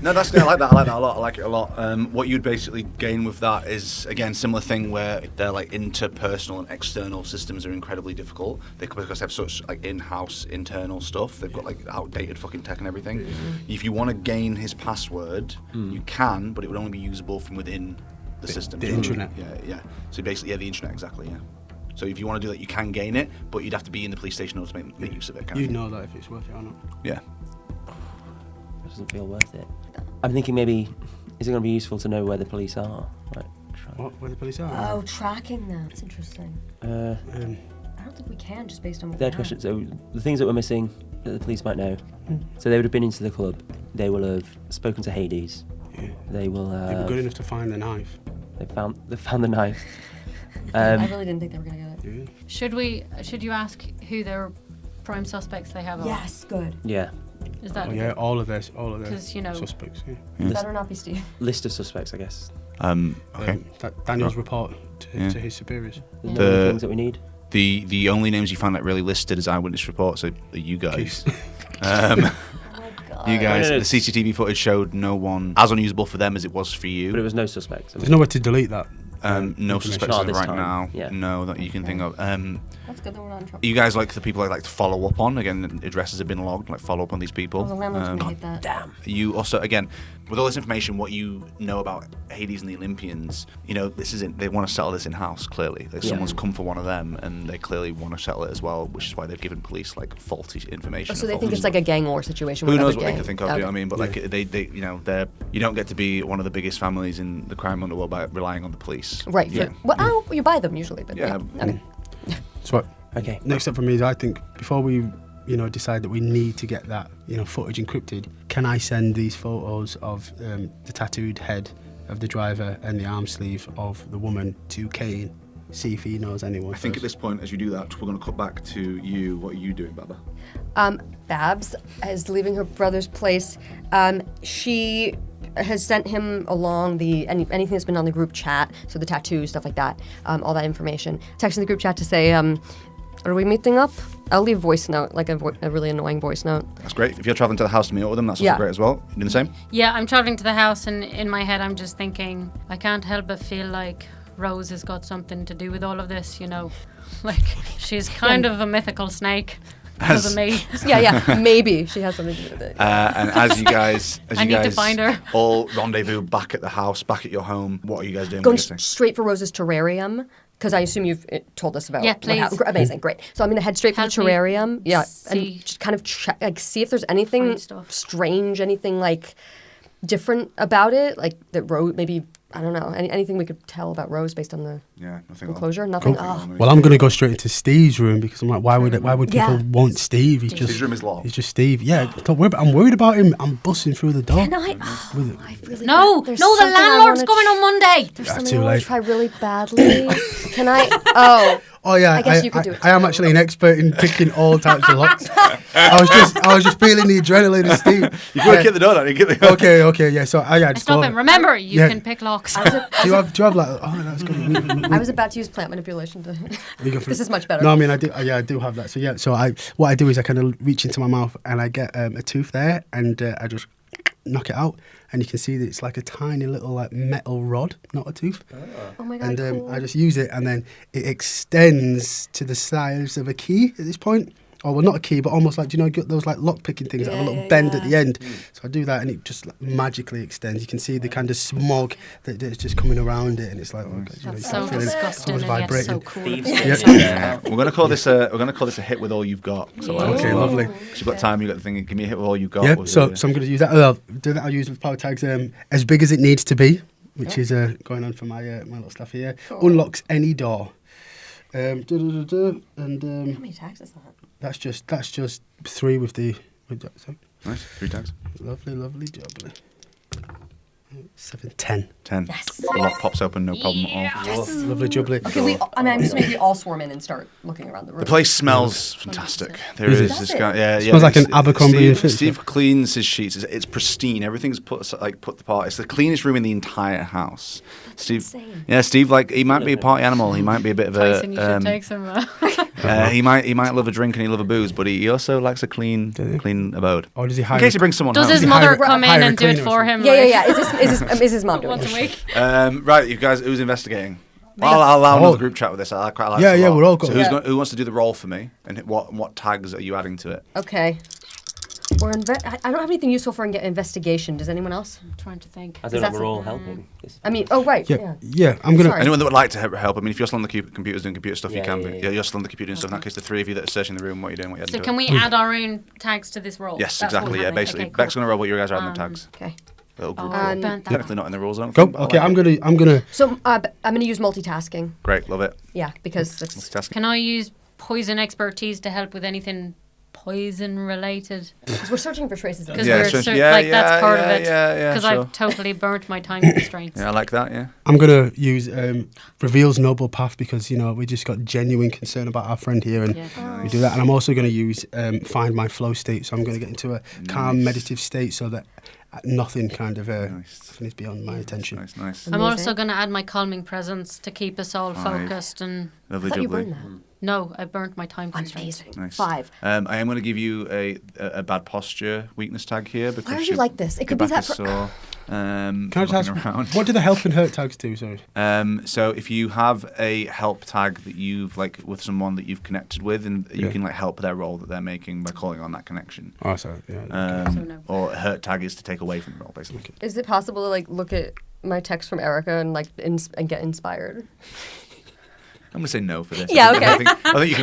No, that's I like that. I like that a lot. I like it a lot. What you'd basically gain with that is again similar thing where they're like interpersonal and external systems are incredibly difficult. Because they have such like in-house internal stuff. They've got like outdated fucking tech and everything. If you want to gain his password, you can, but it would only be usable from within the system. the So, intranet. Yeah. So basically, the internet exactly. Yeah. So if you want to do that, you can gain it, but you'd have to be in the police station in order to make use of it. You know that if it's worth it or not. Yeah. It doesn't feel worth it. I'm thinking maybe, is it going to be useful to know where the police are? Like, Where the police are? Oh, tracking them. That's interesting. I don't think we can just based on what Third we question. have. So the things that we're missing that the police might know. So they would have been into the club. They will have spoken to Hades. Yeah. They will. They were good enough to find the knife. They found the knife. I really didn't think they were going to get it. Yeah. Should you ask who their prime suspects they have? Yes, good. Yeah. Is that? Oh yeah, all of their 'Cause, suspects. Yeah. Better not be Steve. List of suspects, I guess. Okay. Daniel's report to his superiors. There's no other things that we need. The only names you find that really listed as eyewitness reports are you guys. Oh my god. You guys, No, no, the CCTV footage showed no one as unusable for them as it was for But it you. was no suspects. There's nowhere to delete that. No information. suspects Not as of this right time. now. Yeah. No, that you can think of. That's good that we're not in trouble. You guys like the people I like to follow up on. Again, addresses have been logged. Like follow up on these people. Oh, the landlord's going to hate that. Damn. You also, again, with all this information, what you know about Hades and the Olympians, this isn't. They want to settle this in house. Clearly, someone's come for one of them, and they clearly want to settle it as well, which is why they've given police like faulty information. Oh, so they and think faulty it's like a gang war situation. Who with knows another what they gang. could think of? You know what I mean? But like they're you don't get to be one of the biggest families in the crime underworld by relying on the police. Right. Yeah. Well, you buy them usually, but Yeah. Okay. So what? Okay. Next up for me is I think before we decide that we need to get that footage encrypted, can I send these photos of the tattooed head of the driver and the arm sleeve of the woman to Kane, see if he knows anyone? I think at first? this point, as you do that, we're going to cut back to you. What are you doing, Baba? Babs is leaving her brother's place. She has sent him along anything that's been on the group chat, so the tattoos, stuff like that, all that information. Texting the group chat to say, are we meeting up? I'll leave a voice note, like a really annoying voice note. That's great. If you're traveling to the house to meet up with them, that's also Yeah. great as well. You doing the same? Yeah, I'm traveling to the house, and in my head, I'm just thinking, I can't help but feel like Rose has got something to do with all of this, you know. Like, she's kind of a mythical snake because of me. Yeah, maybe she has something to do with it. And as you guys, I need to find her. all rendezvous back at the house, back at your home, what are you guys doing? Going What do you think? straight for Rose's terrarium, because I assume you've told us about. Yeah, what please. happened. Amazing, great. So I'm going to head straight for the Help me terrarium. Yeah, see. and just kind of see if there's anything Find stuff. strange, anything like different about it, like that Rose maybe. I don't know. Anything we could tell about Rose based on the Yeah, nothing. enclosure? Nothing. Oh. Oh. Well, I'm going to go straight into Steve's room because I'm like, why would people Yeah. want Steve? His room is locked. He's just Steve. Yeah, don't worry. I'm worried about him. I'm busting through the door. Can I? Oh, I really. No, there's no, the something I landlord's wanna coming on Monday. There's Ah, something too I want late. to try really badly. Can I? Oh. Oh yeah, I guess you could do it I am too. actually an expert in picking all types of locks. I was just feeling the adrenaline of Steve. You got to kick the door down. You kick the Okay, yeah. So I just Stop thought, him. Remember, you Yeah. can pick locks. do you have like? Oh, that's good. I was about to use plant manipulation to. We go for This it. is much better. No, I mean I do. Yeah, I do have that. So yeah, so what I do is I kind of reach into my mouth and I get a tooth there and I just knock it out and you can see that it's like a tiny little like metal rod, not a tooth. Oh my god. And cool. I just use it and then it extends to the size of a key at this point. Oh, well, not a key, but almost like, do you know, those like lock picking things that have a little bend at the end. So I do that and it just like, magically extends. You can see the kind of smog that's just coming around it, and it's like, oh, God, you know, That's you so can feel it. disgusting It's and yet vibrating. so cool. Thieves. Yeah. We're gonna call this a hit with all you've got. So Okay, lovely. You've got time. You got the thing. Give me a hit with all you've got. Yeah, We'll so do it. I'm going to use that. I'll use the power tags as big as it needs to be, which is going on for my my little stuff here. Unlocks any door. And How many tags is that? that's just 3 with the. So, Nice. 3 tags. lovely, jubbly. 7, 10. 10. Yes. The lock pops open, no problem at all. Lovely, jubbly. Okay, I'm just maybe all swarm in and start looking around the room. The place smells fantastic. There Does it? is this guy. Yeah, Smells like an Abercrombie and Fitch. Steve cleans his sheets. It's pristine. Everything's put apart. It's the cleanest room in the entire house. Steve. insane. Yeah, Steve. Like he might be a party animal. He might be a bit of Tyson, you should a. take some. He might love a drink and he love a booze, but he also likes a clean abode. Or does he In hire? case he brings someone Does home. his Hire- mother come in hire a and do it cleaner or for him? Yeah. like, Is his mom doing Once a it? week. Right, you guys. Who's investigating? Well, I'll allow another group chat with this. I quite like. Yeah, this a yeah, lot. we're all So good. who wants to do the roll for me? And what tags are you adding to it? Okay. I don't have anything useful for investigation. Does anyone else? I'm trying to think. I don't Is know, that we're all something- helping. This- I mean, oh right. Yeah, I'm gonna. Sorry. Anyone that would like to help? I mean, if you're still on the computers doing computer stuff, you Yeah, can. yeah, be. yeah. Yeah, you're still on the computer and stuff. In that case, the 3 of you that are searching the room, what you're doing, what you're So doing. can we add our own tags to this roll? Yes, That's exactly. what's Yeah, happening. basically, Okay, cool. Beck's gonna roll what you guys are adding the tags. Okay. Little group. Burnt that. Technically not in the rules. I don't Go. think, but I Okay, like I'm it. gonna. So I'm gonna use multitasking. Great, love it. Yeah, because that's Multitasking. Can I use poison expertise to help with anything poison related? because we're searching for traces of Because Yeah, we're so- that's part of it. yeah, Because sure. I've totally burnt my time constraints. Yeah, I like that. Yeah. I'm gonna use reveals noble path because we just got genuine concern about our friend here and Yeah. we do that. And I'm also gonna use find my flow state. So I'm gonna get into a calm meditative state so that nothing kind of nothing is beyond my attention. Nice. I'm also going to add my calming presence to keep us all 5. focused. And I Lovely, thought you jubbly. burned that. no, I burnt my time constraints. Amazing. Nice. 5. I am going to give you a bad posture weakness tag here because Why are you like this? It could be that. sore. Can I just ask, around. what do the help and hurt tags do? Sorry. So if you have a help tag that you've with someone that you've connected with, and you Yeah. can help their role that they're making by calling on that connection. Oh, sorry. Yeah. So no. Or a hurt tag is to take away from the role, basically. Is it possible to look at my text from Erica and and get inspired? I'm gonna say no for this. Yeah, I okay.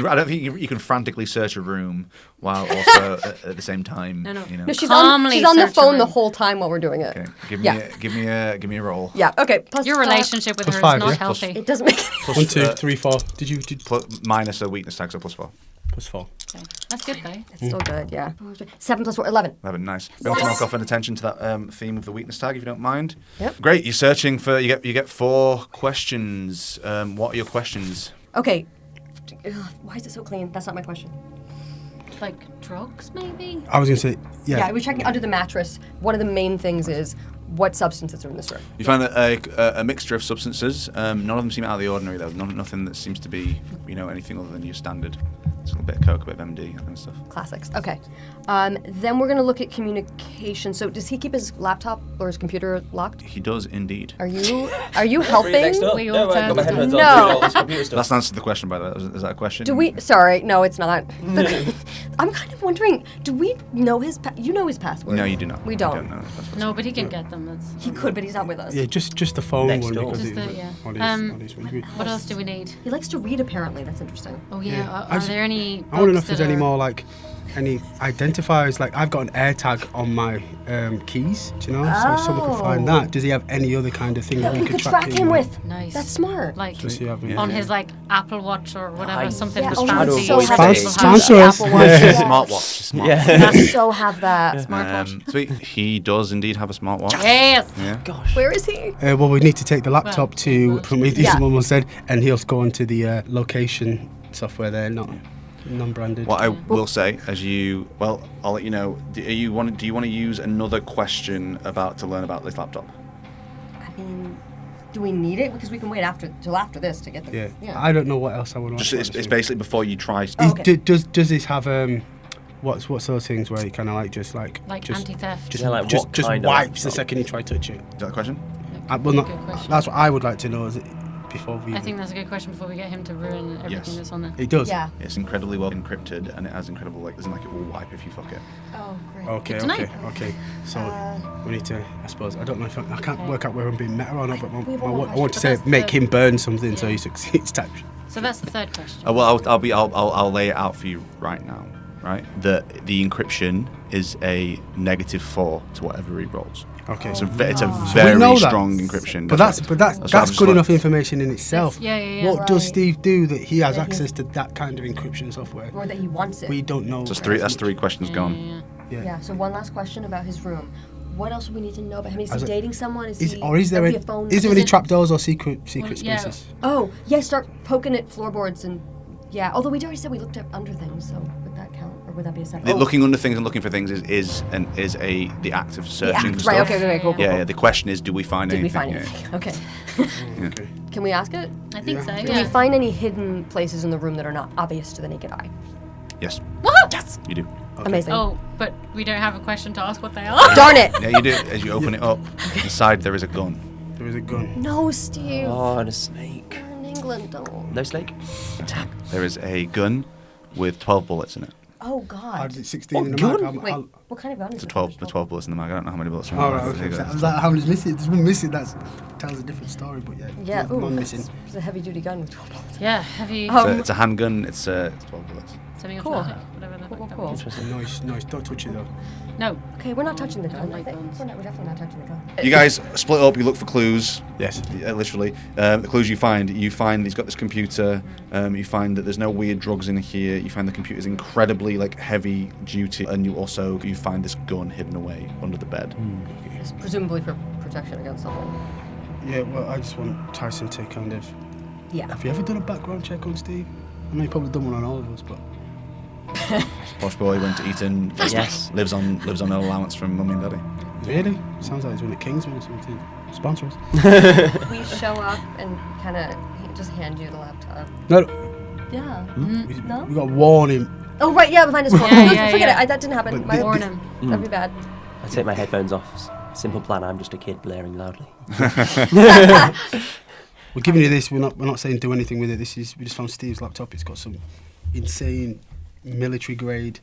I don't think you can frantically search a room while also at the same time. No. You know. No, she's Calmly on the search a phone the room. whole time while we're doing it. Okay. Give me a roll. Yeah. Okay. Plus Your 5. relationship with Plus her 5, is not yeah? healthy. It doesn't make. Plus, 1, 2, 3, 4. Did you minus a weakness tag, so plus 4. plus 4? Okay. That's good, though. It's still good. Yeah. 7 plus 4, 11. 11, nice. Be able to mark off an attention to that theme of the weakness tag, if you don't mind. Yep. Great. You're searching for. You get 4 questions. What are your questions? Okay. Ugh, why is it so clean? That's not my question. Like drugs, maybe? I was gonna say Yeah, we're checking under the mattress. One of the main things is what substances are in this room. You find a mixture of substances. None of them seem out of the ordinary, though. Nothing that seems to be, anything other than your standard It's a little bit of coke, a bit of MD, that kind of stuff. Classics. Okay. Then we're gonna look at communication. So does he keep his laptop or his computer locked? He does indeed. Are you helping? Next door. We No, all I got my turn- headphones No. on. doing all this computer stuff. That's answered the question, by the way. Is that a question? Do we? Sorry, no, it's not. I'm kind of wondering. Do we know his? You know his password? No, you do not. We You don't. know his password. No, but he can get them. That's. He could, but he's not with us. Yeah, just the phone Next one door. because Just it the- was yeah. on his What else do we need? He likes to read. Apparently, that's interesting. Oh yeah. Yeah. Are I just- there any? I want to know books if there's that any are- more like any identifiers. Like I've got an air tag on my keys, do you know? So if someone could find that. Does he have any other kind of thing That that we we could track him with. Nice. That's smart. Like Does he have any? on his like Apple Watch or whatever, I something Yeah, was oh, trying to we fancy. so avoid have that. the Sponsor us. Apple Watch. Yes. Smartwatch. Smart. Yeah. We so have that. Smartwatch. So he does indeed have a smartwatch. Yes. Yeah. Gosh. Where is he? Well, we need to take the laptop to well, Prometheus, yeah. someone said, and he'll go onto the location software there, not non-branded. What I will say, I'll let you know. Do you want to use another question to learn about this laptop? I mean, do we need it? Because we can wait till after this to get the. Yeah. I don't know what else I want to Just ask. it's basically before you try. Oh, okay. Does this have what's those things where you kind of like just Anti-theft. just Yeah, like just, what just kind of wipes the laptop? second you try to touch it? Is that the question? Well, not. Good question. That's what I would like to know. Is it before we? I think that's a good question before we get him to ruin everything Yes. that's on there. It does. Yeah. It's incredibly well encrypted, and it has incredible it will wipe if you fuck it. Oh, great. Okay. Good to Okay. know. Okay. So we need to. I suppose I don't know if I can't work out where I'm being meta or not, but We have I one more want to question. say make him burn something so Yeah. he succeeds. Type. So that's the third question. Well, I'll lay it out for you right now. Right, the encryption is a -4 to whatever he rolls. Okay. It's a very know that. strong encryption. But that's what I'm good just like- enough information in itself. Yeah. What does Right. Steve do that he has That he- access to that kind of encryption software? Or that he wants it. We don't know. So that's three questions gone. Yeah. Yeah. So one last question about his room. What else do we need to know about him? Is he As a- dating someone? Is there any, a phone? is there any trapdoors or secret yeah. spaces? Oh, yeah. Start poking at floorboards and yeah. Although we already said we looked up under things, so would that count or would that be a separate? Looking under things and looking for things is the act of searching for right. stuff. Okay. Cool. Yeah. The question is, do we find Did we anything? find Yeah. anything? Okay. Yeah. Okay. Can we ask it? I think Yeah. so. Do Yeah. we find any hidden places in the room that are not obvious to the naked eye? Yes. Yes. You do. Amazing. Oh, but we don't have a question to ask what they are. Darn it! Yeah, you do. As you open it up, inside there is a gun. There is a gun. No, Steve. Oh, and a snake. We're in England. Don't. No snake? There is a gun with 12 bullets in it. Oh I God. did 16 in the mag. Wait, what kind of gun is It's it? 12 bullets in the mag. I don't know how many bullets are in Oh, the right, mag. okay. I was like, how many's missing? There's one missing. That tells a different story, but yeah. Yeah. there's Ooh, one missing. It's a heavy-duty gun with 12 bullets. Yeah. Have you It's a handgun. It's 12 bullets. semi-automatic? Whatever the fuck that Cool. was. Nice. Don't touch it though. No. Okay, we're not touching the gun. like I think. guns. We're definitely not touching the gun. You guys split up. You look for clues. Yes. Literally, the clues you find he's got this computer. You find that there's no weird drugs in here. You find the computer's incredibly heavy duty, and you find this gun hidden away under the bed. It's presumably for protection against something. Yeah. Well, I just want Tyson to kind of. Yeah. Have you ever done a background check on Steve? I know you've probably done one on all of us, but. Posh boy went to Eton. Yes. Lives on an allowance from mummy and daddy. Really? Sounds like he's one of Kingsman or something. Sponsor us. We show up and kind of just hand you the laptop. No. Yeah. No? We got to warn him. Oh right, yeah, behind his phone. Yeah, No, yeah, forget yeah. it. That didn't happen. But Warn him. That'd be bad. I take my headphones off. Simple plan. I'm just a kid blaring loudly. We're giving you this. We're not saying do anything with it. We just found Steve's laptop. It's got some insane military grade,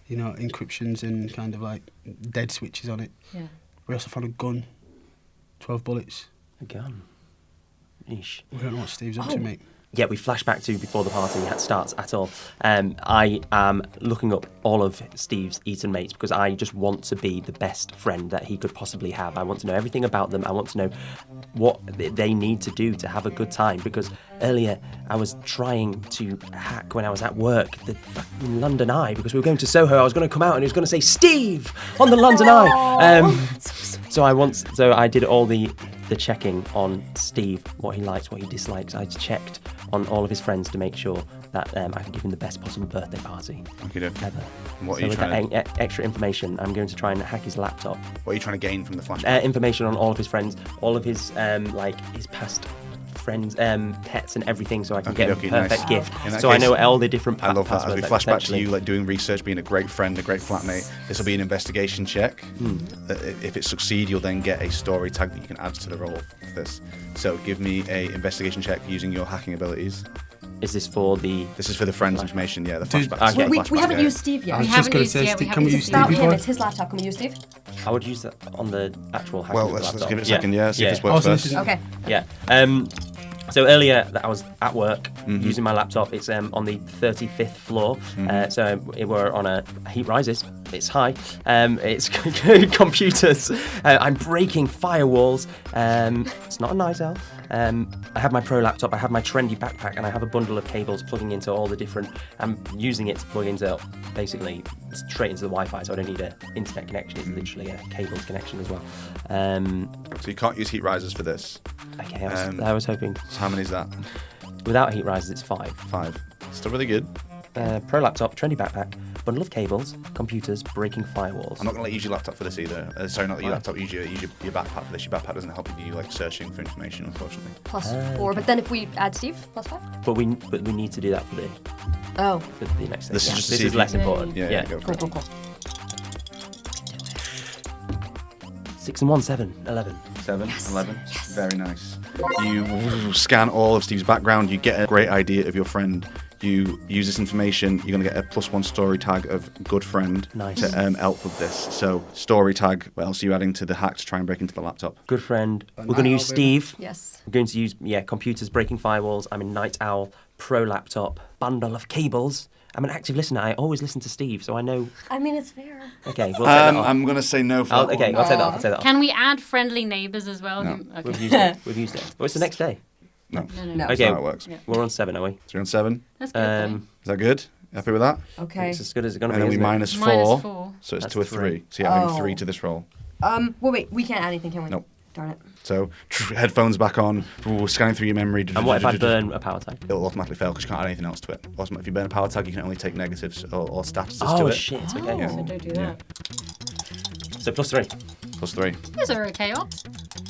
encryptions and kind of dead switches on it. Yeah. We also found a gun, 12 bullets. A gun. Yeesh. We don't know what Steve's up to, mate. Yeah, we flash back to before the party starts at all. I am looking up all of Steve's Eton mates because I just want to be the best friend that he could possibly have. I want to know everything about them. I want to know what they need to do to have a good time because earlier I was trying to hack when I was at work the fucking London Eye because we were going to Soho. I was going to come out and he was going to say Steve on the London Eye. So I did all the checking on Steve, what he likes, what he dislikes. I checked on all of his friends to make sure that I could give him the best possible birthday party Okay, ever. What are So you with trying that extra information, I'm going to try and hack his laptop. What are you trying to gain from the flashback? Information on all of his friends, all of his his past friends' pets and everything, so I can get a Okay, perfect nice. gift. In that So I case, know all the different I love that. As we passwords flash back to potentially- you, like doing research, being a great friend, a great flatmate. This will be an investigation check. If it succeeds, you'll then get a story tag that you can add to the roll for this. So give me a investigation check using your hacking abilities. Is this for the? This is for the friend's information. Yeah, the Dude, flashbacks. okay. We flashbacks, haven't yeah. used Steve yet. I was We just haven't going to used- say, yeah, we can we haven't use used About Steve him. before? It's his laptop. Can we use Steve? I would use that on the actual hacking Well, of the let's laptop. give it a second. Yeah, see if this Oh, works so this first. is Okay. Yeah. So earlier I was at work using my laptop. It's on the 35th floor. So we're on a heat rises. It's high. It's computers. I'm breaking firewalls. It's not a nice elf. I have my pro laptop. I have my trendy backpack, and I have a bundle of cables plugging into all the different. I'm using it to plug into basically straight into the Wi-Fi, so I don't need an internet connection. It's literally a cables connection as well. So you can't use heat risers for this. Okay, I was hoping. So how many is that? Without heat rises, it's 5. 5. Still really good. Pro laptop, trendy backpack, bundle of cables, computers, breaking firewalls. I'm not gonna let you use your laptop for this either. Sorry, not your laptop. Use your backpack for this. Your backpack doesn't help you like searching for information, unfortunately. +4. But then if we add Steve, +5. But we need to do that for the Oh. next thing. This is just to this see is if less you- important. Yeah, go for it. Cool. 6 and 1, 7, 11. 7, 11. Very nice. You scan all of Steve's background. You get a great idea of your friend. You use this information. You're going to get a +1 story tag of good friend Nice. to help with this. So story tag. What else are you adding to the hack to try and break into the laptop? Good friend. We're going to use Steve. Yes. We're going to use computers, breaking firewalls. I'm a night owl. Pro laptop. Bundle of cables. I'm an active listener. I always listen to Steve, so I know. I mean, it's fair. Okay, we'll take that off. I'm going to say no for I'll that take one. that off. I'll take that off. Can we add friendly neighbours as well? No. Okay. We've used it. We've used it. Well, it's the next day. No. No. That's Okay. not how it works. Yeah. We're on 7, are we? So you're on 7. That's good. Um, Is that good? Happy with that? Okay. It's as good as it's going to And be. then we isn't it? minus 4. -4. So it's That's to a 3. 3. So you're adding Oh. 3 to this roll. Wait. We can't add anything, can we? Nope. Darn it. So headphones back on. Scanning through your memory. And what if I burn a power tag? It'll automatically fail because you can't add anything else to it. Also, if you burn a power tag, you can only take negatives or statuses to Oh, it. shit. Okay. Yeah. So don't do Yeah. that. So +3. +3. These are okay ops.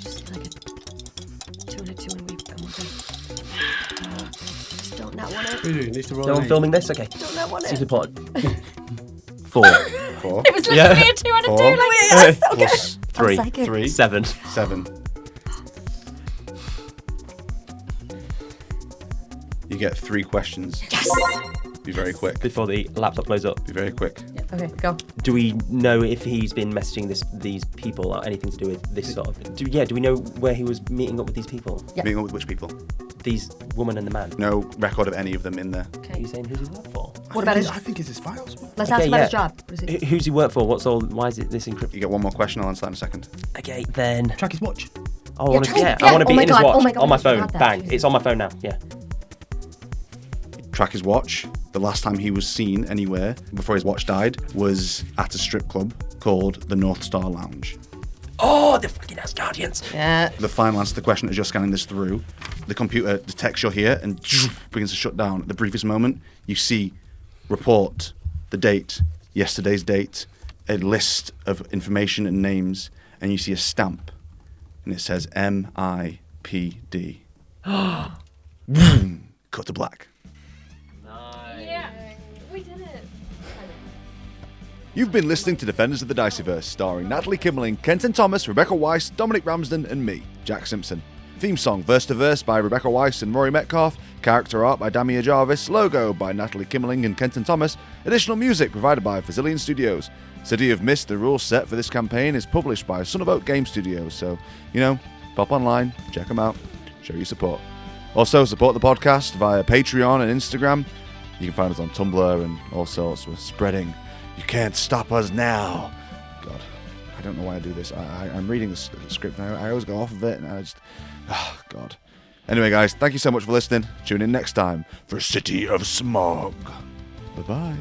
Just like a 2 and a 2 and we just don't not want it. We do. Needs to roll No an one eight. filming this? Okay. Don't not want Seems it. important. 4. 4. It was literally Yeah. a 2 and a 2. 4. Like, Yes, okay. Plus I'm 3. psychic. 3. 7. 7. You get 3 questions. Yes. Be very quick. Before the laptop blows up. Be very quick. Okay, go. Do we know if he's been messaging these people or anything to do with this sort of? Do we know where he was meeting up with these people? Yeah. Meeting up with which people? These woman and the man. No record of any of them in there. Are you saying who's he work for? What about his? I think it's his files. Let's Okay, ask about yeah. his job. What is it? Who's he work for? Why is it this encrypted? You get one more question. I'll answer that in a second. Okay, then. Track his watch. I want to. track- Yeah, yeah. I want to be Oh my in his God, watch oh my God, on my I phone. forgot that. Bang! It's on my phone now. Yeah. Track his watch. The last time he was seen anywhere before his watch died was at a strip club called the North Star Lounge. Oh, the fucking Asgardians! Yeah. The final answer to the question as you're scanning this through, the computer detects you're here and begins to shut down. At the briefest moment, you see report, the date, yesterday's date, a list of information and names, and you see a stamp, and it says MIPD. Boom. Cut to black. yeah. We did it. You've been listening to Defenders of the Dicey-Verse, starring Natalie Kimmerling, Kenton Thomas, Rebecca Weiss, Dominic Ramsden, and me, Jack Simpson. Theme song Verse to Verse by Rebecca Weiss and Rory Metcalf. Character art by Damia Jarvis. Logo by Natalie Kimmerling and Kenton Thomas. Additional music provided by Fazillion Studios. City of Mist, the rule set for this campaign, is published by Son of Oak Game Studios. So, pop online, check them out, show your support. Also, support the podcast via Patreon and Instagram. You can find us on Tumblr and all sorts. We're spreading. You can't stop us now. God, I don't know why I do this. I'm reading the script and I always go off of it and I just... Oh, God. Anyway, guys, thank you so much for listening. Tune in next time for City of Smog. Bye-bye.